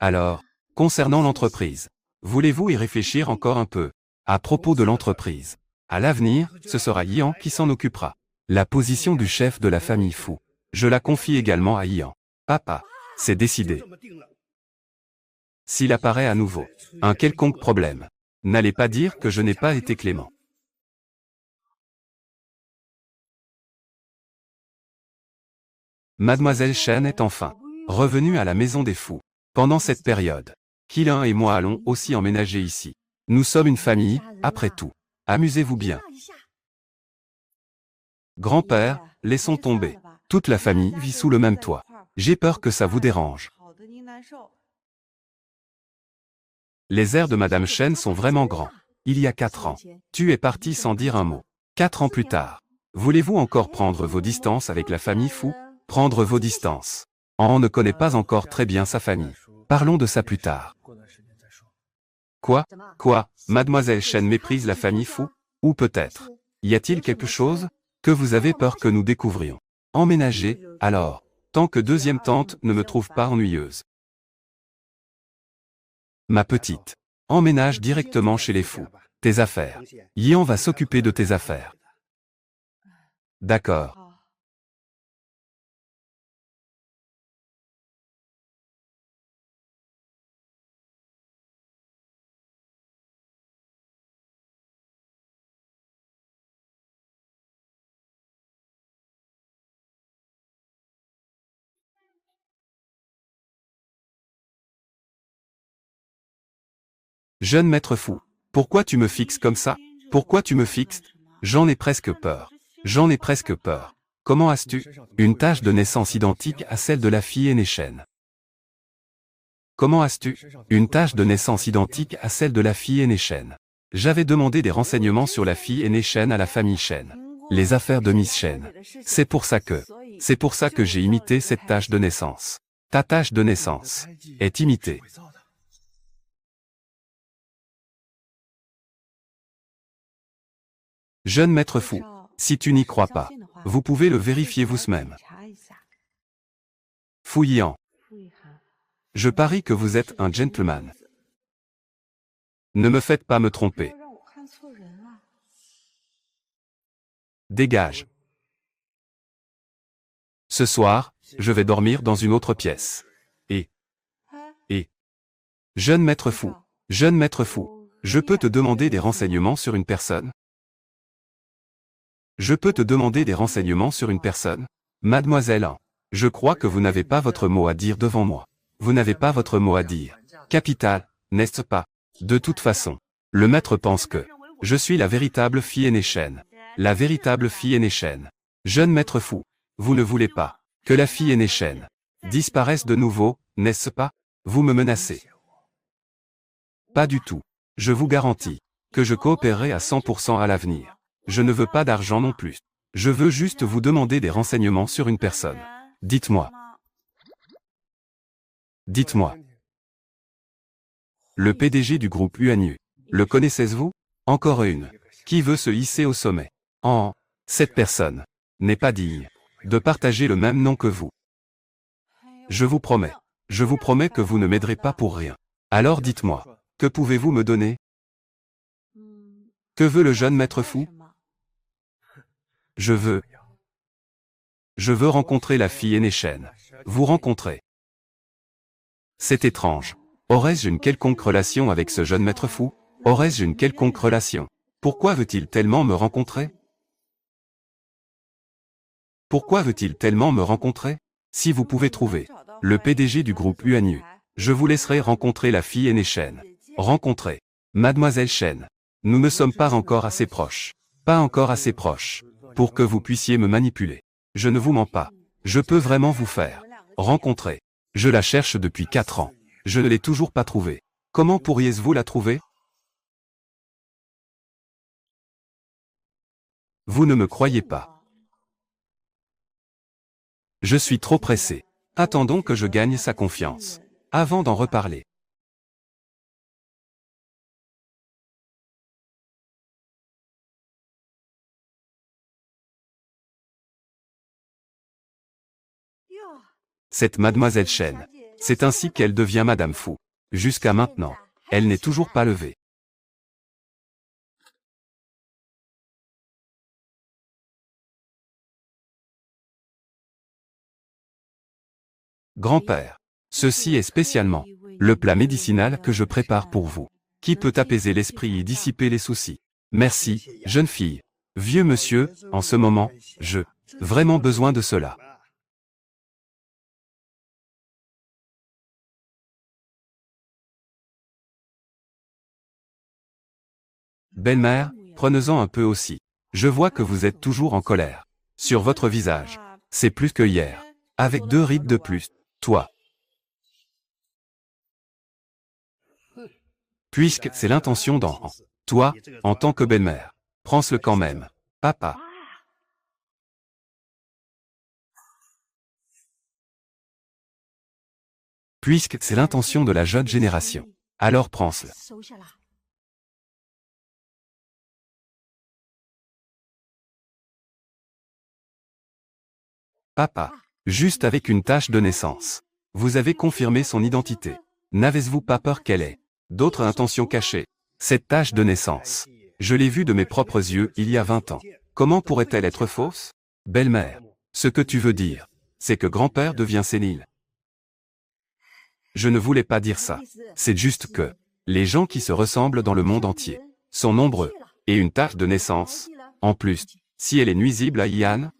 Alors, concernant l'entreprise. Voulez-vous y réfléchir encore un peu? À propos de l'entreprise. À l'avenir, ce sera Yian qui s'en occupera. La position du chef de la famille Fu. Je la confie également à Yian. Papa. C'est décidé. S'il apparaît à nouveau un quelconque problème, n'allez pas dire que je n'ai pas été clément. Mademoiselle Chen est enfin revenue à la maison des fous. Pendant cette période, Qilin et moi allons aussi emménager ici. Nous sommes une famille, après tout. Amusez-vous bien. Grand-père, laissons tomber. Toute la famille vit sous le même toit. J'ai peur que ça vous dérange. Les airs de Madame Chen sont vraiment grands. Il y a 4 ans. Tu es parti sans dire un mot. 4 ans plus tard. Voulez-vous encore prendre vos distances avec la famille fou? Prendre vos distances. On ne connaît pas encore très bien sa famille. Parlons de ça plus tard. Quoi? Mademoiselle Chen méprise la famille fou? Ou peut-être. Y a-t-il quelque chose que vous avez peur que nous découvrions? Emménager, alors. Tant que deuxième tante ne me trouve pas ennuyeuse. Ma petite. Emménage directement chez les fous. Tes affaires. Yan va s'occuper de tes affaires. D'accord. Jeune maître fou. Pourquoi tu me fixes comme ça? Pourquoi tu me fixes? J'en ai presque peur. J'en ai presque peur. Comment as-tu une tache de naissance identique à celle de la fille aînée Chen? Comment as-tu une tache de naissance identique à celle de la fille aînée Chen? J'avais demandé des renseignements sur la fille aînée Chen à la famille Chen. Les affaires de Miss Chen. C'est pour ça que j'ai imité cette tache de naissance. Ta tache de naissance est imitée. Jeune maître fou, si tu n'y crois pas, vous pouvez le vérifier vous-même. Fouillant. Je parie que vous êtes un gentleman. Ne me faites pas me tromper. Dégage. Ce soir, je vais dormir dans une autre pièce. Et. Jeune maître fou, je peux te demander des renseignements sur une personne? Je peux te demander des renseignements sur une personne? Mademoiselle, je crois que vous n'avez pas votre mot à dire devant moi. Vous n'avez pas votre mot à dire. Capitale, n'est-ce pas? De toute façon, le maître pense que je suis la véritable fille aînée Chen. La véritable fille aînée Chen. Jeune maître fou, vous ne voulez pas que la fille aînée Chen disparaisse de nouveau, n'est-ce pas? Vous me menacez. Pas du tout. Je vous garantis que je coopérerai à 100% à l'avenir. Je ne veux pas d'argent non plus. Je veux juste vous demander des renseignements sur une personne. Dites-moi. Dites-moi. Le PDG du groupe UANU. Le connaissez-vous? Encore une. Qui veut se hisser au sommet? Cette personne n'est pas digne de partager le même nom que vous. Je vous promets que vous ne m'aiderez pas pour rien. Alors dites-moi, que pouvez-vous me donner? Que veut le jeune maître fou? Je veux rencontrer la fille aînée Chen. Vous rencontrer. C'est étrange. Aurais-je une quelconque relation avec ce jeune maître fou? Aurais-je une quelconque relation? Pourquoi veut-il tellement me rencontrer? Pourquoi veut-il tellement me rencontrer? Si vous pouvez trouver le PDG du groupe UANU, je vous laisserai rencontrer la fille aînée Chen. Rencontrer Mademoiselle Chen. Nous ne sommes pas encore assez proches. Pas encore assez proches. Pour que vous puissiez me manipuler. Je ne vous mens pas. Je peux vraiment vous faire rencontrer. Je la cherche depuis 4 ans. Je ne l'ai toujours pas trouvée. Comment pourriez-vous la trouver? Vous ne me croyez pas. Je suis trop pressé. Attendons que je gagne sa confiance. Avant d'en reparler. Cette Mademoiselle Chen. C'est ainsi qu'elle devient Madame Fou. Jusqu'à maintenant, elle n'est toujours pas levée. Grand-père. Ceci est spécialement le plat médicinal que je prépare pour vous. Qui peut apaiser l'esprit et dissiper les soucis? Merci, jeune fille. Vieux monsieur, en ce moment, vraiment besoin de cela. Belle-mère, prenez-en un peu aussi. Je vois que vous êtes toujours en colère. Sur votre visage. C'est plus que hier. Avec 2 rides de plus. Toi. Puisque c'est l'intention d'en. Toi, en tant que belle-mère. Prends-le quand même. Papa. Puisque c'est l'intention de la jeune génération. Alors prends-le. Papa. Juste avec une tâche de naissance. Vous avez confirmé son identité. N'avez-vous pas peur qu'elle ait d'autres intentions cachées? Cette tâche de naissance. Je l'ai vue de mes propres yeux il y a 20 ans. Comment pourrait-elle être fausse? Belle-mère. Ce que tu veux dire, c'est que grand-père devient sénile. Je ne voulais pas dire ça. C'est juste que les gens qui se ressemblent dans le monde entier sont nombreux. Et une tâche de naissance, en plus, si elle est nuisible à Ian?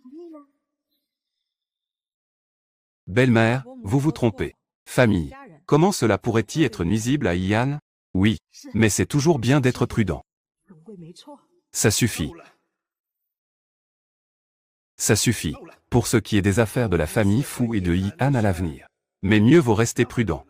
Belle-mère, vous vous trompez. Famille. Comment cela pourrait-il être nuisible à Ian? Oui, mais c'est toujours bien d'être prudent. Ça suffit. Ça suffit. Pour ce qui est des affaires de la famille Fu et de Ian à l'avenir. Mais mieux vaut rester prudent.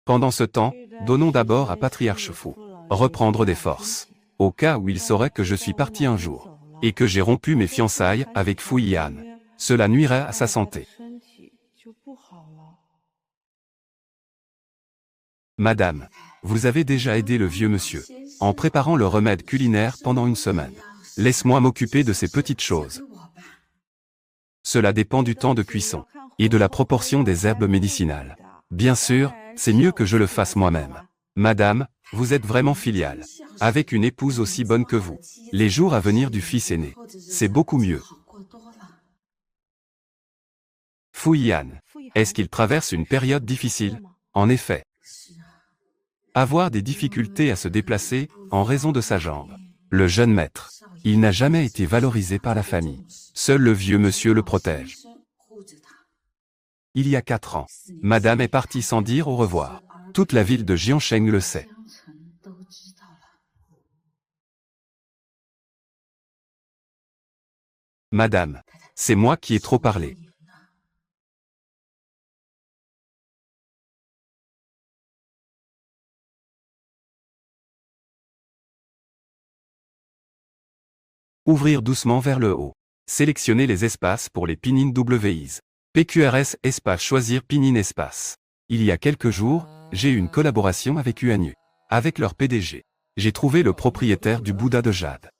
Pendant ce temps, donnons d'abord à Patriarche Fu reprendre des forces. Au cas où il saurait que je suis parti un jour, et que j'ai rompu mes fiançailles avec Fu Yan. Cela nuirait à sa santé. Madame, vous avez déjà aidé le vieux monsieur, en préparant le remède culinaire pendant une semaine. Laisse-moi m'occuper de ces petites choses. Cela dépend du temps de cuisson, et de la proportion des herbes médicinales. Bien sûr, c'est mieux que je le fasse moi-même. Madame, vous êtes vraiment filiale. Avec une épouse aussi bonne que vous. Les jours à venir du fils aîné. C'est beaucoup mieux. Fu Yan. Est-ce qu'il traverse une période difficile? En effet. Avoir des difficultés à se déplacer, en raison de sa jambe. Le jeune maître. Il n'a jamais été valorisé par la famille. Seul le vieux monsieur le protège. Il y a 4 ans, Madame est partie sans dire au revoir. Toute la ville de Jiansheng le sait. Madame, c'est moi qui ai trop parlé. Ouvrir doucement vers le haut. Sélectionner les espaces pour les pinines WIS. PQRS espace choisir pinine espace. Il y a quelques jours, j'ai eu une collaboration avec UANU. Avec leur PDG. J'ai trouvé le propriétaire du Bouddha de Jade.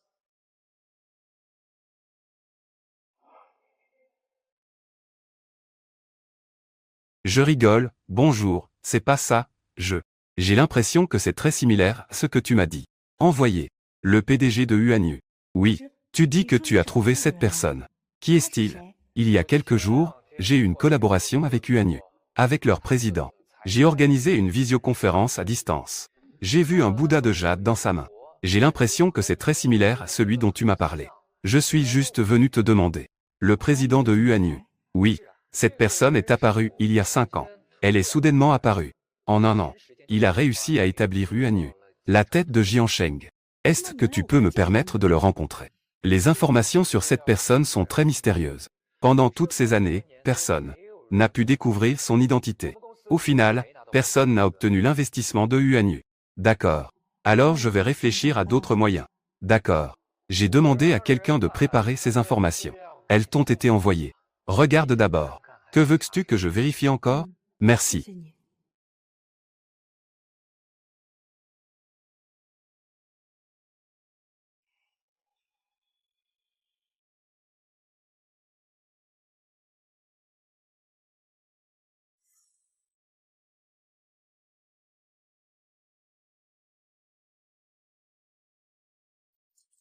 Je rigole, bonjour, c'est pas ça, J'ai l'impression que c'est très similaire à ce que tu m'as dit. Envoyé. Le PDG de UANU. Oui, tu dis que tu as trouvé cette personne. Qui est-il? Il y a quelques jours, j'ai eu une collaboration avec UANU. Avec leur président. J'ai organisé une visioconférence à distance. J'ai vu un Bouddha de jade dans sa main. J'ai l'impression que c'est très similaire à celui dont tu m'as parlé. Je suis juste venu te demander. Le président de UANU. Oui, cette personne est apparue il y a 5 ans. Elle est soudainement apparue. En un an, il a réussi à établir UANU. La tête de Jiansheng. Est-ce que tu peux me permettre de le rencontrer? Les informations sur cette personne sont très mystérieuses. Pendant toutes ces années, personne n'a pu découvrir son identité. Au final, personne n'a obtenu l'investissement de UANU. D'accord. Alors je vais réfléchir à d'autres moyens. D'accord. J'ai demandé à quelqu'un de préparer ces informations. Elles t'ont été envoyées. Regarde d'abord. Que veux-tu que je vérifie encore? Merci.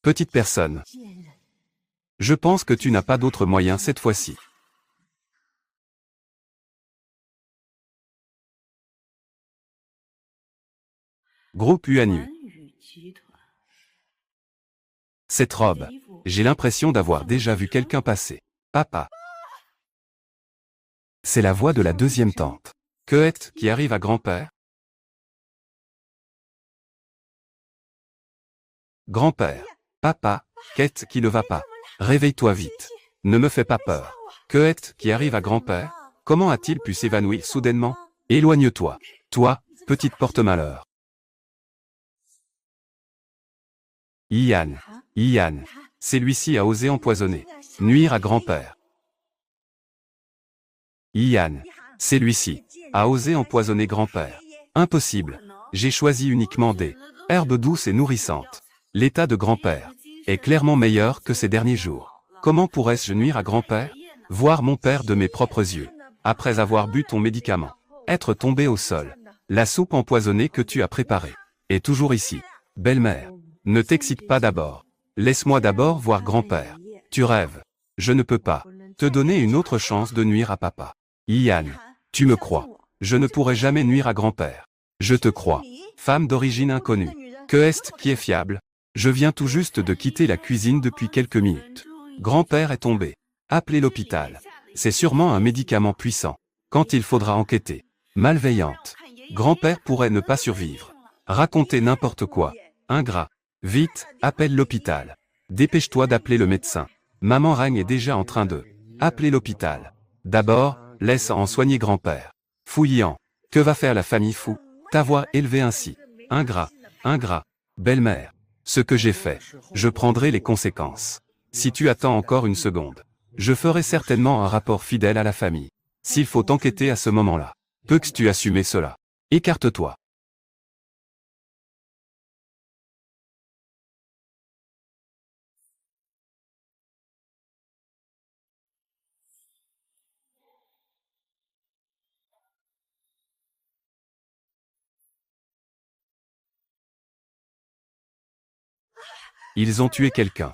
Petite personne. Je pense que tu n'as pas d'autre moyen cette fois-ci. Groupe UNU. Cette robe. J'ai l'impression d'avoir déjà vu quelqu'un passer. Papa. C'est la voix de la deuxième tante. Queuette qui arrive à grand-père. Grand-père. Papa. Quête qui ne va pas. Réveille-toi vite. Ne me fais pas peur. Queuette qui arrive à grand-père. Comment a-t-il pu s'évanouir soudainement? Éloigne-toi. Toi, petite porte-malheur. Ian. Ian. Celui-ci a osé empoisonner. Nuire à grand-père. Ian. Celui-ci a osé empoisonner grand-père. Impossible. J'ai choisi uniquement des herbes douces et nourrissantes. L'état de grand-père est clairement meilleur que ces derniers jours. Comment pourrais-je nuire à grand-père? Voir mon père de mes propres yeux. Après avoir bu ton médicament. Être tombé au sol. La soupe empoisonnée que tu as préparée est toujours ici. Belle-mère. Ne t'excite pas d'abord. Laisse-moi d'abord voir grand-père. Tu rêves. Je ne peux pas te donner une autre chance de nuire à papa. Ian. Tu me crois. Je ne pourrai jamais nuire à grand-père. Je te crois. Femme d'origine inconnue. Que est-ce qui est fiable? Je viens tout juste de quitter la cuisine depuis quelques minutes. Grand-père est tombé. Appelez l'hôpital. C'est sûrement un médicament puissant. Quand il faudra enquêter. Malveillante. Grand-père pourrait ne pas survivre. Raconter n'importe quoi. Ingrat. Vite, appelle l'hôpital. Dépêche-toi d'appeler le médecin. Maman Ragne est déjà en train de appeler l'hôpital. D'abord, laisse en soigner grand-père. Fouillant. Que va faire la famille fou? T'avoir élevé ainsi. Ingrat. Ingrat. Belle-mère. Ce que j'ai fait. Je prendrai les conséquences. Si tu attends encore une seconde. Je ferai certainement un rapport fidèle à la famille. S'il faut enquêter à ce moment-là. Peux-tu assumer cela? Écarte-toi. Ils ont tué quelqu'un.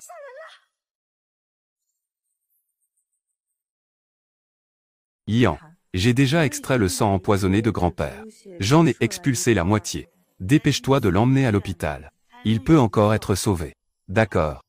Ian. J'ai déjà extrait le sang empoisonné de grand-père. J'en ai expulsé la moitié. Dépêche-toi de l'emmener à l'hôpital. Il peut encore être sauvé. D'accord.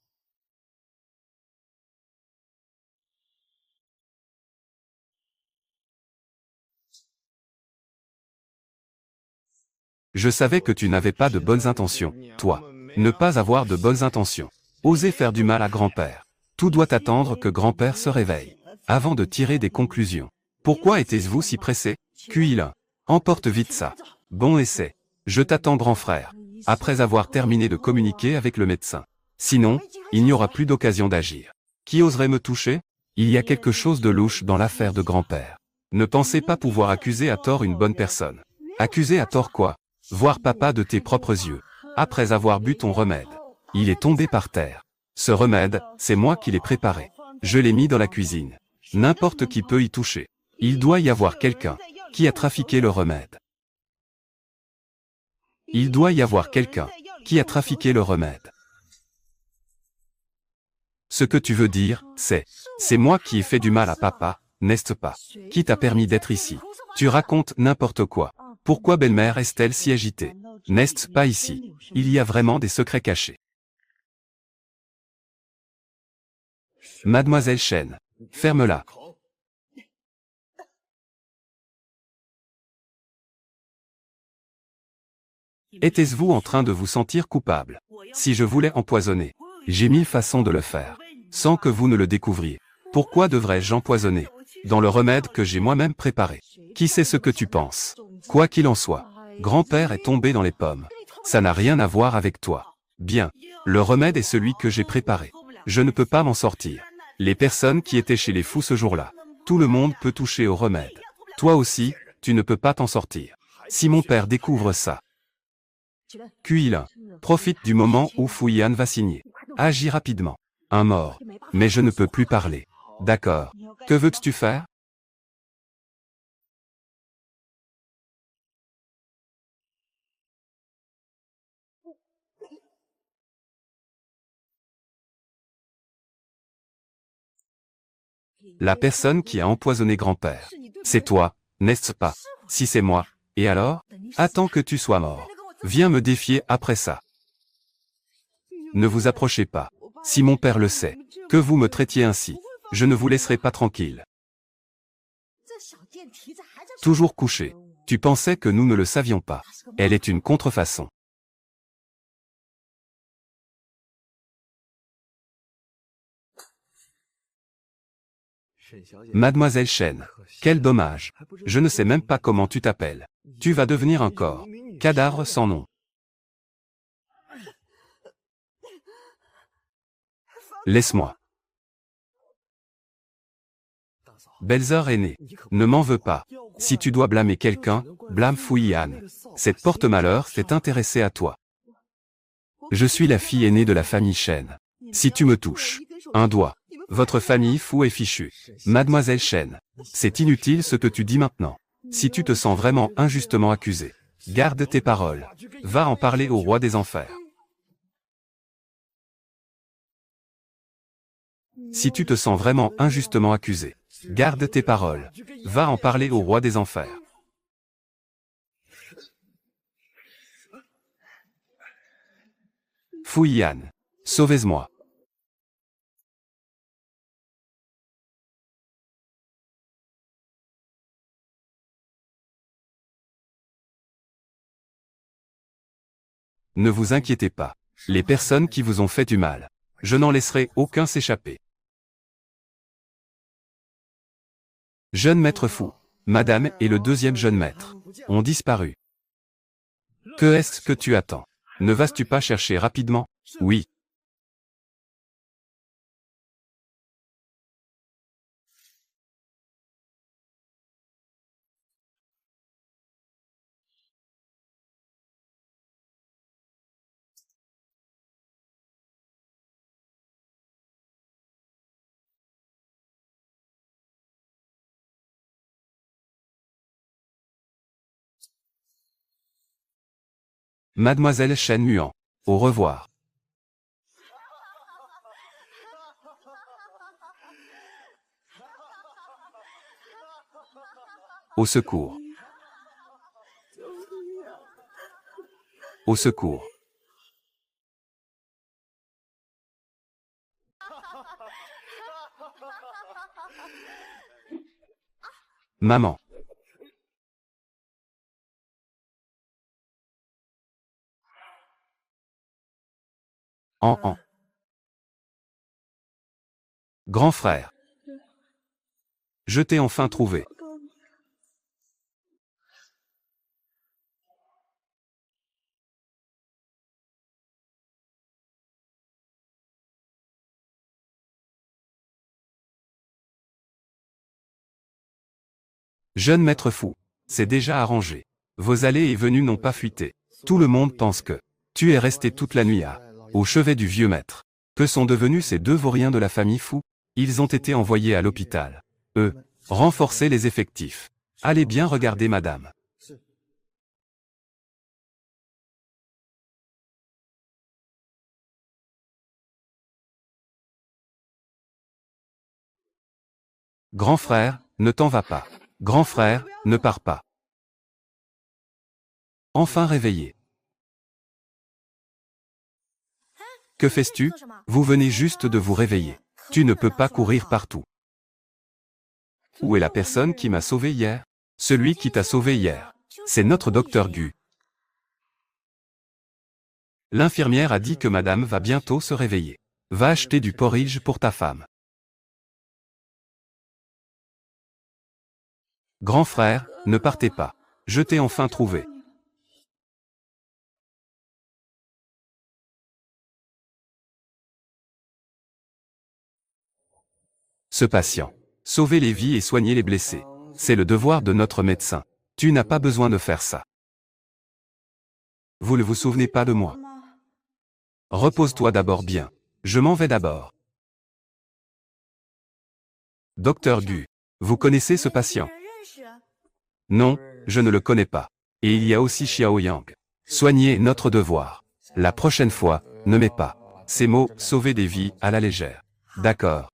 Je savais que tu n'avais pas de bonnes intentions, toi. Ne pas avoir de bonnes intentions. Oser faire du mal à grand-père. Tout doit attendre que grand-père se réveille. Avant de tirer des conclusions. Pourquoi étiez-vous si pressé? Cueille-le. Emporte vite ça. Bon essai. Je t'attends grand frère. Après avoir terminé de communiquer avec le médecin. Sinon, il n'y aura plus d'occasion d'agir. Qui oserait me toucher? Il y a quelque chose de louche dans l'affaire de grand-père. Ne pensez pas pouvoir accuser à tort une bonne personne. Accuser à tort quoi? Voir papa de tes propres yeux. Après avoir bu ton remède. Il est tombé par terre. Ce remède, c'est moi qui l'ai préparé. Je l'ai mis dans la cuisine. N'importe qui peut y toucher. Il doit y avoir quelqu'un qui a trafiqué le remède. Il doit y avoir quelqu'un qui a trafiqué le remède. Ce que tu veux dire, c'est moi qui ai fait du mal à papa, n'est-ce pas? Qui t'a permis d'être ici? Tu racontes n'importe quoi. Pourquoi belle-mère est-elle si agitée? N'est-ce pas ici? Il y a vraiment des secrets cachés. Mademoiselle Chen. Ferme-la. Étiez-vous en train de vous sentir coupable? Si je voulais empoisonner, j'ai mille façons de le faire, sans que vous ne le découvriez. Pourquoi devrais-je empoisonner? Dans le remède que j'ai moi-même préparé. Qui sait ce que tu penses? Quoi qu'il en soit, grand-père est tombé dans les pommes. Ça n'a rien à voir avec toi. Bien. Le remède est celui que j'ai préparé. Je ne peux pas m'en sortir. Les personnes qui étaient chez les fous ce jour-là. Tout le monde peut toucher au remède. Toi aussi, tu ne peux pas t'en sortir. Si mon père découvre ça. Cueille-le. Profite du moment où Fouyan va signer. Agis rapidement. Un mort. Mais je ne peux plus parler. D'accord. Que veux-tu faire? La personne qui a empoisonné grand-père. C'est toi, n'est-ce pas? Si c'est moi. Et alors? Attends que tu sois mort. Viens me défier après ça. Ne vous approchez pas. Si mon père le sait, que vous me traitiez ainsi, je ne vous laisserai pas tranquille. Toujours couché. Tu pensais que nous ne le savions pas. Elle est une contrefaçon. Mademoiselle Chen, quel dommage. Je ne sais même pas comment tu t'appelles. Tu vas devenir un corps. Cadavre sans nom. Laisse-moi. Belle-sœur aînée, ne m'en veux pas. Si tu dois blâmer quelqu'un, blâme Fouillan. Cette porte-malheur s'est intéressée à toi. Je suis la fille aînée de la famille Chen. Si tu me touches, un doigt, votre famille fou est fichue. Mademoiselle Chen, c'est inutile ce que tu dis maintenant. Si tu te sens vraiment injustement accusé, garde tes paroles. Va en parler au roi des enfers. Si tu te sens vraiment injustement accusé, garde tes paroles. Va en parler au roi des enfers. Fouillan, sauvez-moi. Ne vous inquiétez pas. Les personnes qui vous ont fait du mal, je n'en laisserai aucun s'échapper. Jeune maître fou, madame et le deuxième jeune maître ont disparu. Que est-ce que tu attends? Ne vas-tu pas chercher rapidement? Oui. Mademoiselle Chen Muan. Au revoir. Au secours. Au secours. Maman. En. Grand frère. Je t'ai enfin trouvé. Jeune maître fou. C'est déjà arrangé. Vos allées et venues n'ont pas fuité. Tout le monde pense que tu es resté toute la nuit au chevet du vieux maître. Que sont devenus ces deux vauriens de la famille fou? Ils ont été envoyés à l'hôpital. Renforcez les effectifs. Allez bien regarder madame. Grand frère, ne t'en va pas. Grand frère, ne pars pas. Enfin réveillé. Que fais-tu? Vous venez juste de vous réveiller. Tu ne peux pas courir partout. Où est la personne qui m'a sauvé hier? Celui qui t'a sauvé hier. C'est notre docteur Gu. L'infirmière a dit que madame va bientôt se réveiller. Va acheter du porridge pour ta femme. Grand frère, ne partez pas. Je t'ai enfin trouvé. Ce patient. Sauver les vies et soigner les blessés. C'est le devoir de notre médecin. Tu n'as pas besoin de faire ça. Vous ne vous souvenez pas de moi. Repose-toi d'abord bien. Je m'en vais d'abord. Docteur Gu. Vous connaissez ce patient? Non, je ne le connais pas. Et il y a aussi Xiao Yang. Soigner est notre devoir. La prochaine fois, ne mets pas ces mots « sauver des vies » à la légère. D'accord.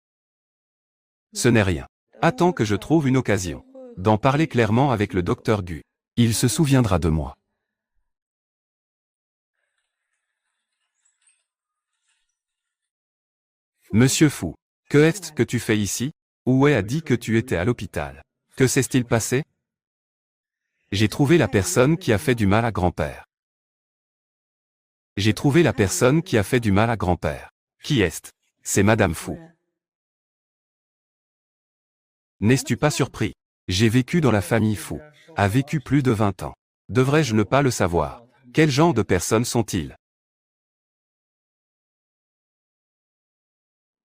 Ce n'est rien. Attends que je trouve une occasion d'en parler clairement avec le docteur Gu. Il se souviendra de moi. Monsieur Fou, que est-ce que tu fais ici? Uwe a dit que tu étais à l'hôpital. Que s'est-il passé? J'ai trouvé la personne qui a fait du mal à grand-père. J'ai trouvé la personne qui a fait du mal à grand-père. Qui est-ce? C'est Madame Fou. N'es-tu pas surpris? J'ai vécu dans la famille Fou. A vécu plus de 20 ans. Devrais-je ne pas le savoir? Quel genre de personnes sont-ils?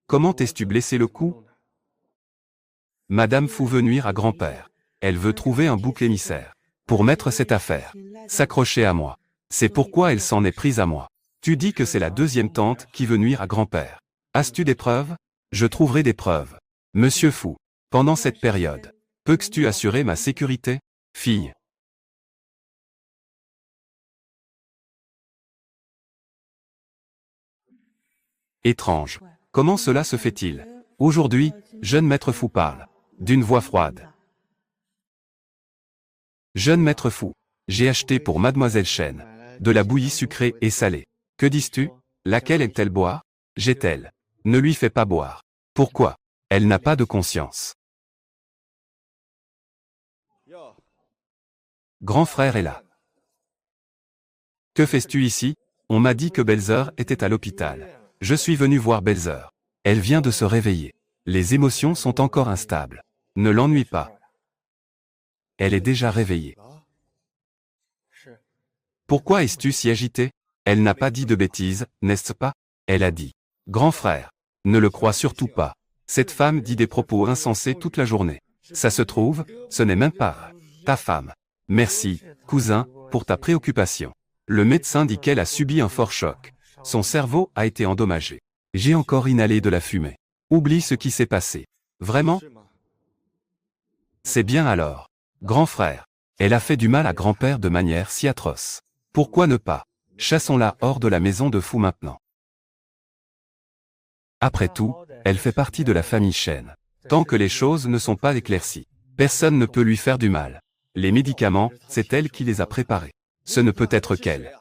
Comment t'es-tu blessé le cou? Madame Fou veut nuire à grand-père. Elle veut trouver un bouc émissaire. Pour mettre cette affaire. S'accrocher à moi. C'est pourquoi elle s'en est prise à moi. Tu dis que c'est la deuxième tante qui veut nuire à grand-père. As-tu des preuves? Je trouverai des preuves. Monsieur Fou. Pendant cette période. Peux-tu assurer ma sécurité? Fille. Étrange. Comment cela se fait-il? Aujourd'hui, jeune maître Fou parle. D'une voix froide. Jeune maître Fou. J'ai acheté pour Mademoiselle Chen. De la bouillie sucrée et salée. Que dis-tu? Laquelle aime-t-elle boire? J'ai-elle. Ne lui fais pas boire. Pourquoi? Elle n'a pas de conscience. Grand frère est là. Que fais-tu ici? On m'a dit que Belzer était à l'hôpital. Je suis venu voir Belzer. Elle vient de se réveiller. Les émotions sont encore instables. Ne l'ennuie pas. Elle est déjà réveillée. Pourquoi es-tu si agité? Elle n'a pas dit de bêtises, n'est-ce pas? Elle a dit. Grand frère. Ne le crois surtout pas. Cette femme dit des propos insensés toute la journée. Ça se trouve, ce n'est même pas ta femme. Merci, cousin, pour ta préoccupation. Le médecin dit qu'elle a subi un fort choc. Son cerveau a été endommagé. J'ai encore inhalé de la fumée. Oublie ce qui s'est passé. Vraiment? C'est bien alors. Grand frère. Elle a fait du mal à grand-père de manière si atroce. Pourquoi ne pas? Chassons-la hors de la maison de Fou maintenant. Après tout, elle fait partie de la famille Chen. Tant que les choses ne sont pas éclaircies, personne ne peut lui faire du mal. Les médicaments, c'est elle qui les a préparés. Ce ne peut être qu'elle.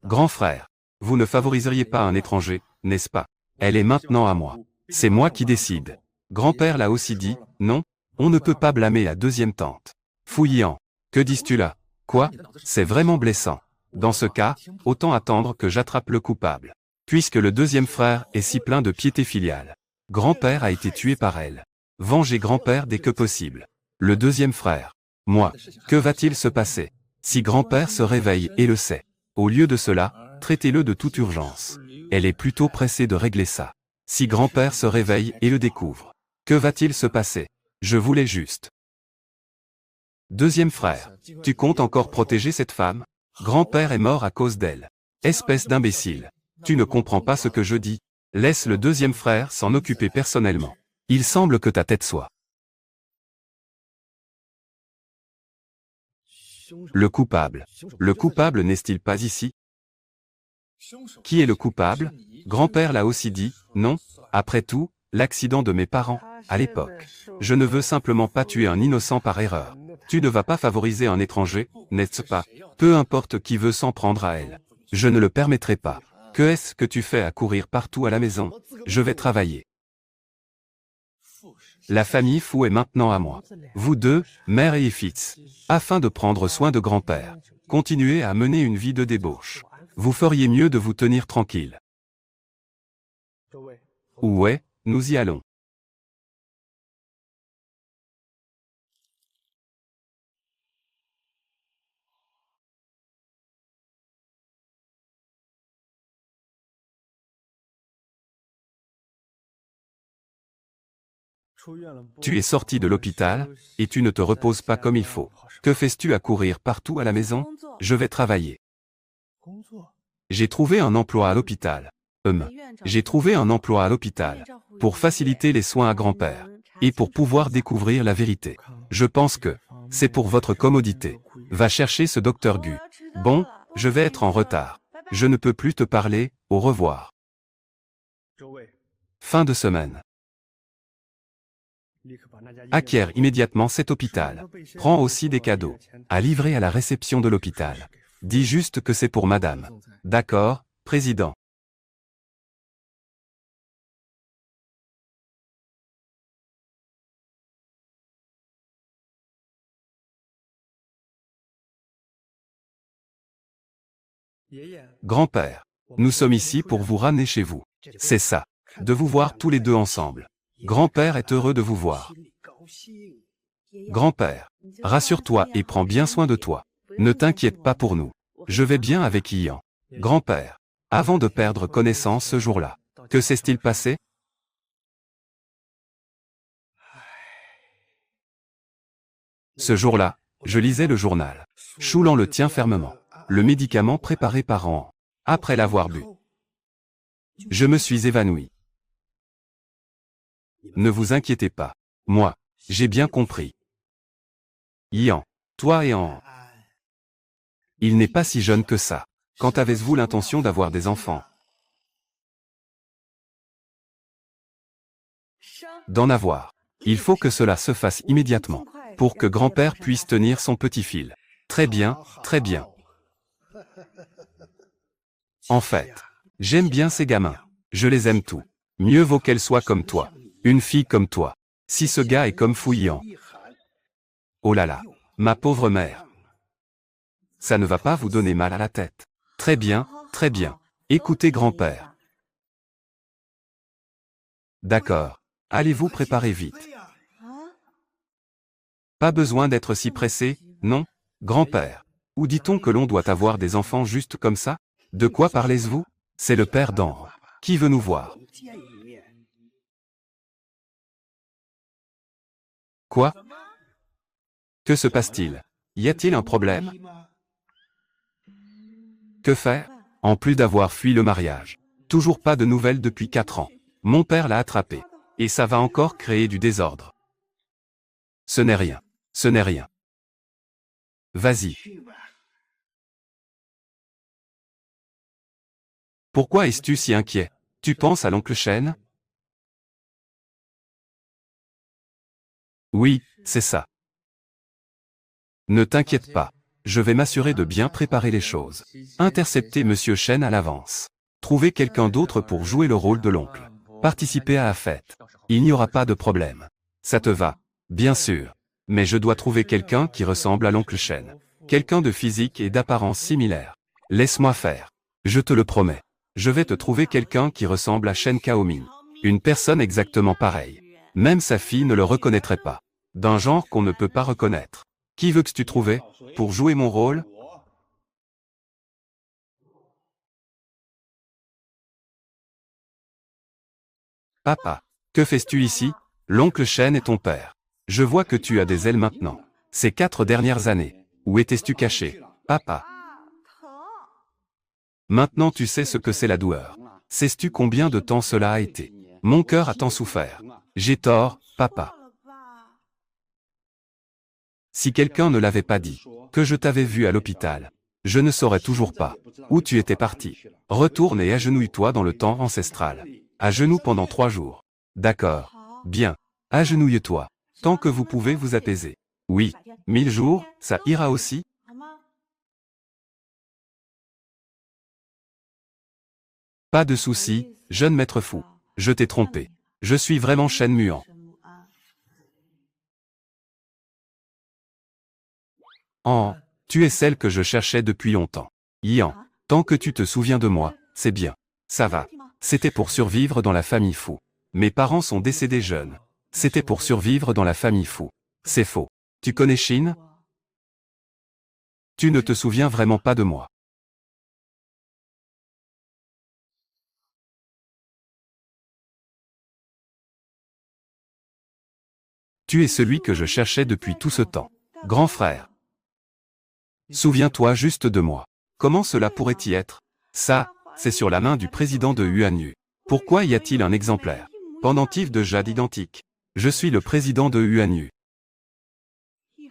Grand frère, vous ne favoriseriez pas un étranger, n'est-ce pas? Elle est maintenant à moi. C'est moi qui décide. Grand-père l'a aussi dit, non? On ne peut pas blâmer la deuxième tante. Fouillant. Que dis-tu là? Quoi? C'est vraiment blessant. Dans ce cas, autant attendre que j'attrape le coupable. Puisque le deuxième frère est si plein de piété filiale. Grand-père a été tué par elle. Vengez grand-père dès que possible. Le deuxième frère. Moi. Que va-t-il se passer? Si grand-père se réveille et le sait. Au lieu de cela, traitez-le de toute urgence. Elle est plutôt pressée de régler ça. Si grand-père se réveille et le découvre. Que va-t-il se passer? Je voulais juste. Deuxième frère. Tu comptes encore protéger cette femme? Grand-père est mort à cause d'elle. Espèce d'imbécile. Tu ne comprends pas ce que je dis. Laisse le deuxième frère s'en occuper personnellement. Il semble que ta tête soit. Le coupable. Le coupable n'est-il pas ici? Qui est le coupable? Grand-père l'a aussi dit, non? Après tout, l'accident de mes parents, à l'époque. Je ne veux simplement pas tuer un innocent par erreur. Tu ne vas pas favoriser un étranger, n'est-ce pas? Peu importe qui veut s'en prendre à elle. Je ne le permettrai pas. Que est-ce que tu fais à courir partout à la maison? Je vais travailler. La famille Fou est maintenant à moi. Vous deux, mère et fils, afin de prendre soin de grand-père. Continuez à mener une vie de débauche. Vous feriez mieux de vous tenir tranquille. Ouais, nous y allons. Tu es sorti de l'hôpital, et tu ne te reposes pas comme il faut. Que fais-tu à courir partout à la maison? Je vais travailler. J'ai trouvé un emploi à l'hôpital. J'ai trouvé un emploi à l'hôpital. Pour faciliter les soins à grand-père. Et pour pouvoir découvrir la vérité. Je pense que c'est pour votre commodité. Va chercher ce docteur Gu. Bon, je vais être en retard. Je ne peux plus te parler, au revoir. Fin de semaine. Acquiert immédiatement cet hôpital. Prends aussi des cadeaux. À livrer à la réception de l'hôpital. Dis juste que c'est pour madame. D'accord, président. Grand-père, nous sommes ici pour vous ramener chez vous. C'est ça. De vous voir tous les deux ensemble. Grand-père est heureux de vous voir. Grand-père, rassure-toi et prends bien soin de toi. Ne t'inquiète pas pour nous. Je vais bien avec Ian. Grand-père, avant de perdre connaissance ce jour-là, que s'est-il passé? Ce jour-là, je lisais le journal. Choulan le tient fermement. Le médicament préparé par An. Après l'avoir bu, je me suis évanoui. Ne vous inquiétez pas. Moi, j'ai bien compris. Ian, toi et An. Il n'est pas si jeune que ça. Quand avez-vous l'intention d'avoir des enfants? D'en avoir. Il faut que cela se fasse immédiatement, pour que grand-père puisse tenir son petit fil. Très bien, très bien. En fait, j'aime bien ces gamins. Je les aime tous. Mieux vaut qu'elle soit comme toi. Une fille comme toi. Si ce gars est comme Fouillant. Oh là là, ma pauvre mère. Ça ne va pas vous donner mal à la tête. Très bien, très bien. Écoutez grand-père. D'accord. Allez vous préparer vite. Pas besoin d'être si pressé, non, grand-père. Où dit-on que l'on doit avoir des enfants juste comme ça? De quoi parlez-vous? C'est le père d'An. Qui veut nous voir? Quoi? Que se passe-t-il? Y a-t-il un problème? Que faire? En plus d'avoir fui le mariage. Toujours pas de nouvelles depuis 4 ans. Mon père l'a attrapé. Et ça va encore créer du désordre. Ce n'est rien. Ce n'est rien. Vas-y. Pourquoi es-tu si inquiet? Tu penses à l'oncle Chen? Oui, c'est ça. Ne t'inquiète pas. Je vais m'assurer de bien préparer les choses. Intercepter Monsieur Chen à l'avance. Trouver quelqu'un d'autre pour jouer le rôle de l'oncle. Participer à la fête. Il n'y aura pas de problème. Ça te va? Bien sûr. Mais je dois trouver quelqu'un qui ressemble à l'oncle Chen. Quelqu'un de physique et d'apparence similaire. Laisse-moi faire. Je te le promets. Je vais te trouver quelqu'un qui ressemble à Shen Kaoming. Une personne exactement pareille. Même sa fille ne le reconnaîtrait pas. D'un genre qu'on ne peut pas reconnaître. Qui veux que tu trouves pour jouer mon rôle? Papa, que fais-tu ici? L'oncle Chen est ton père. Je vois que tu as des ailes maintenant. Ces 4 dernières années. Où étais-tu caché? Papa. Maintenant tu sais ce que c'est la douleur. Sais-tu combien de temps cela a été? Mon cœur a tant souffert. J'ai tort, papa. Si quelqu'un ne l'avait pas dit, que je t'avais vu à l'hôpital, je ne saurais toujours pas où tu étais parti. Retourne et agenouille-toi dans le temps ancestral. À genoux pendant 3 jours. D'accord. Bien. Agenouille-toi. Tant que vous pouvez vous apaiser. Oui. 1000 jours, ça ira aussi? Pas de souci, jeune maître fou. Je t'ai trompé. Je suis vraiment Shen Muan. Oh, tu es celle que je cherchais depuis longtemps. Ian, tant que tu te souviens de moi, c'est bien. Ça va. C'était pour survivre dans la famille fou. Mes parents sont décédés jeunes. C'était pour survivre dans la famille fou. C'est faux. Tu connais Shin? Tu ne te souviens vraiment pas de moi. Tu es celui que je cherchais depuis tout ce temps. Grand frère. Souviens-toi juste de moi. Comment cela pourrait-y être? Ça, c'est sur la main du président de Yuanyu. Pourquoi y a-t-il un exemplaire? Pendentif de jade identique. Je suis le président de Yuanyu.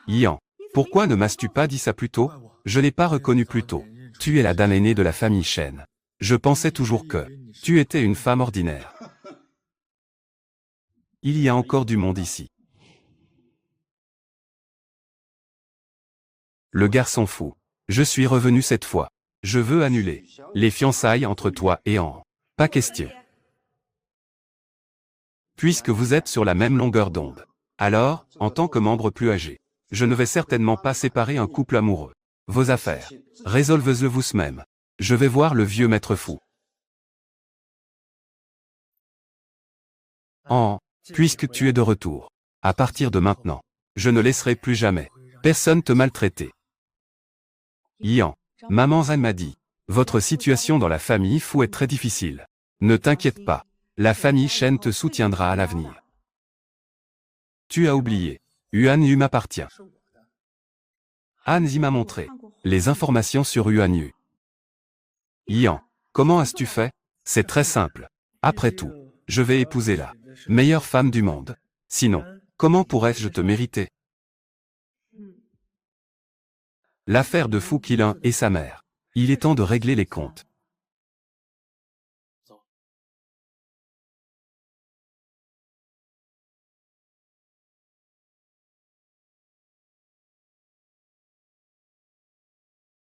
Ian, pourquoi ne m'as-tu pas dit ça plus tôt? Je n'ai pas reconnu plus tôt. Tu es la dame aînée de la famille Shen. Je pensais toujours que tu étais une femme ordinaire. Il y a encore du monde ici. Le garçon fou. Je suis revenu cette fois. Je veux annuler les fiançailles entre toi et An. Pas question. Puisque vous êtes sur la même longueur d'onde. Alors, en tant que membre plus âgé, je ne vais certainement pas séparer un couple amoureux. Vos affaires. Résolvez-le vous-même. Je vais voir le vieux maître Fu. Puisque tu es de retour. À partir de maintenant, je ne laisserai plus jamais personne te maltraiter. Yan, maman Zhan m'a dit, votre situation dans la famille Fu est très difficile. Ne t'inquiète pas, la famille Shen te soutiendra à l'avenir. Tu as oublié, Yuan Yu m'appartient. Han Zi m'a montré les informations sur Yuan Yu. Yan, comment as-tu fait? C'est très simple. Après tout, je vais épouser la meilleure femme du monde. Sinon, comment pourrais-je te mériter? L'affaire de Fu Qilin et sa mère. Il est temps de régler les comptes.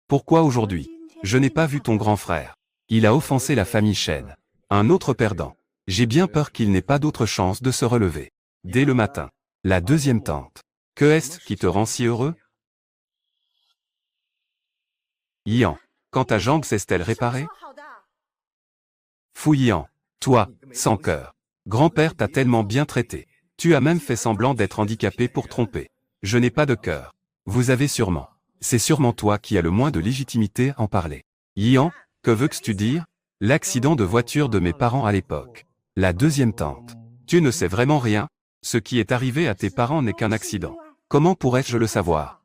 Pourquoi aujourd'hui? Je n'ai pas vu ton grand frère. Il a offensé la famille Shen. Un autre perdant. J'ai bien peur qu'il n'ait pas d'autre chance de se relever. Dès le matin. La deuxième tante. Que est-ce qui te rend si heureux? Yan, quand ta jambe s'est-elle réparée? Fu Yan, toi, sans cœur. Grand-père t'a tellement bien traité. Tu as même fait semblant d'être handicapé pour tromper. Je n'ai pas de cœur. Vous avez sûrement. C'est sûrement toi qui as le moins de légitimité à en parler. Yan, que veux-tu dire? L'accident de voiture de mes parents à l'époque. La deuxième tante. Tu ne sais vraiment rien? Ce qui est arrivé à tes parents n'est qu'un accident. Comment pourrais-je le savoir?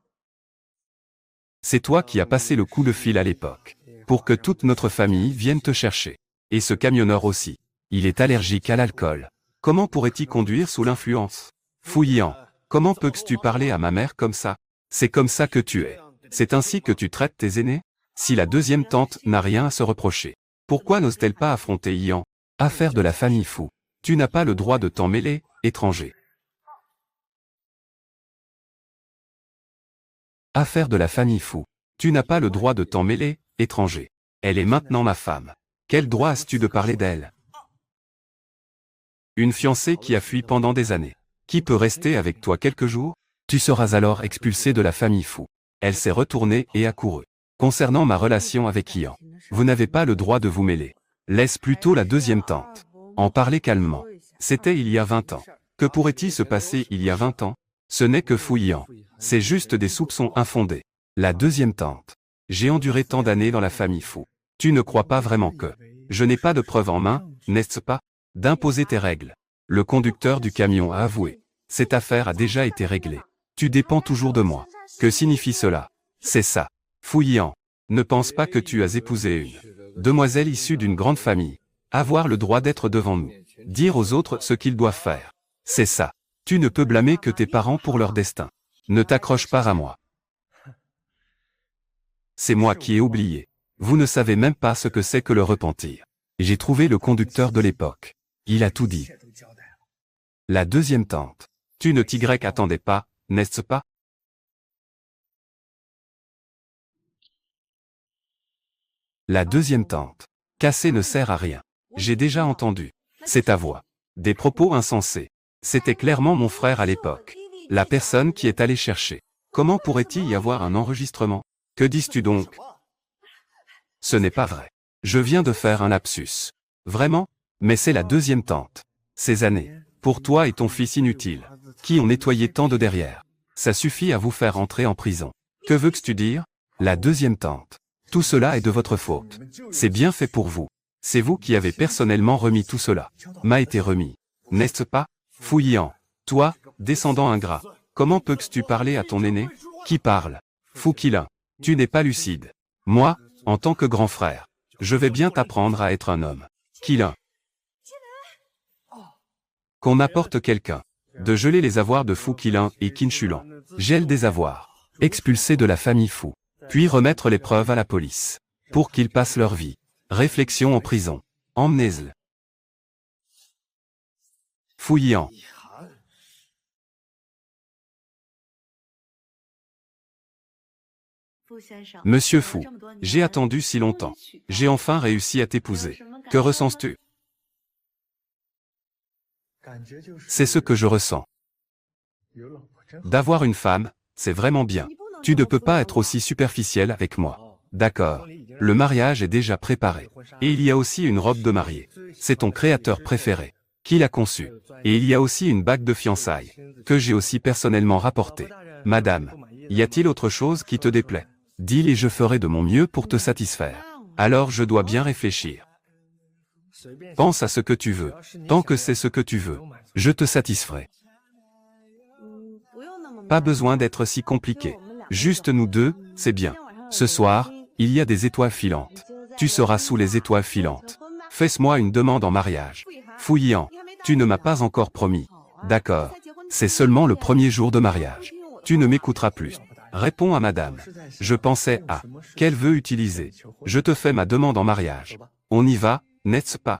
C'est toi qui as passé le coup de fil à l'époque. Pour que toute notre famille vienne te chercher. Et ce camionneur aussi. Il est allergique à l'alcool. Comment pourrait-il conduire sous l'influence? Fu Yan, comment peux-tu parler à ma mère comme ça? C'est comme ça que tu es. C'est ainsi que tu traites tes aînés? Si la deuxième tante n'a rien à se reprocher, pourquoi n'ose-t-elle pas affronter Yan? Affaire de la famille Fu. Tu n'as pas le droit de t'en mêler, étranger. Affaire de la famille Fu. Tu n'as pas le droit de t'en mêler, étranger. Elle est maintenant ma femme. Quel droit as-tu de parler d'elle? Une fiancée qui a fui pendant des années. Qui peut rester avec toi quelques jours? Tu seras alors expulsé de la famille Fu. Elle s'est retournée et a couru. Concernant ma relation avec Yan, vous n'avez pas le droit de vous mêler. Laisse plutôt la deuxième tante en parler calmement. C'était il y a 20 ans. Que pourrait-il se passer il y a 20 ans? Ce n'est que Fu Yan. C'est juste des soupçons infondés. La deuxième tante. J'ai enduré tant d'années dans la famille Fu. Tu ne crois pas vraiment que je n'ai pas de preuves en main, n'est-ce pas? D'imposer tes règles. Le conducteur du camion a avoué. Cette affaire a déjà été réglée. Tu dépends toujours de moi. Que signifie cela? C'est ça. Fu Yan, ne pense pas que tu as épousé une demoiselle issue d'une grande famille. Avoir le droit d'être devant nous. Dire aux autres ce qu'ils doivent faire. C'est ça. Tu ne peux blâmer que tes parents pour leur destin. Ne t'accroche pas à moi. C'est moi qui ai oublié. Vous ne savez même pas ce que c'est que le repentir. J'ai trouvé le conducteur de l'époque. Il a tout dit. La deuxième tante. Tu ne t'y attendais pas, n'est-ce pas? La deuxième tante. Casser ne sert à rien. J'ai déjà entendu. C'est ta voix. Des propos insensés. C'était clairement mon frère à l'époque. La personne qui est allée chercher. Comment pourrait-il y avoir un enregistrement? Que dis-tu donc? Ce n'est pas vrai. Je viens de faire un lapsus. Vraiment? Mais c'est la deuxième tante. Ces années. Pour toi et ton fils inutile. Qui ont nettoyé tant de derrière. Ça suffit à vous faire entrer en prison. Que veux-tu dire? La deuxième tante. Tout cela est de votre faute. C'est bien fait pour vous. C'est vous qui avez personnellement remis tout cela. M'a été remis. N'est-ce pas? Fu Yan. Toi, descendant ingrat. Comment peux-tu parler à ton aîné? Qui parle? Fu Qilin. Tu n'es pas lucide. Moi, en tant que grand frère, je vais bien t'apprendre à être un homme. Qilin. Qu'on apporte quelqu'un. De geler les avoirs de Fu Qilin et Qin Shulan. Gèle des avoirs. Expulser de la famille Fu. Puis remettre les preuves à la police. Pour qu'ils passent leur vie. Réflexion en prison. Emmenez-le. Fu Yan. Monsieur Fu, j'ai attendu si longtemps. J'ai enfin réussi à t'épouser. Que ressens-tu? C'est ce que je ressens. D'avoir une femme, c'est vraiment bien. Tu ne peux pas être aussi superficiel avec moi. D'accord. Le mariage est déjà préparé. Et il y a aussi une robe de mariée. C'est ton créateur préféré. Qui l'a conçue. Et il y a aussi une bague de fiançailles. Que j'ai aussi personnellement rapportée. Madame, y a-t-il autre chose qui te déplaît? Dis-le et je ferai de mon mieux pour te satisfaire. Alors je dois bien réfléchir. Pense à ce que tu veux. Tant que c'est ce que tu veux, je te satisferai. Pas besoin d'être si compliqué. Juste nous deux, c'est bien. Ce soir, il y a des étoiles filantes. Tu seras sous les étoiles filantes. Fais-moi une demande en mariage. Fouillant, tu ne m'as pas encore promis. D'accord. C'est seulement le premier jour de mariage. Tu ne m'écouteras plus. Réponds à madame. Je pensais à. Qu'elle veut utiliser. Je te fais ma demande en mariage. On y va, n'est-ce pas?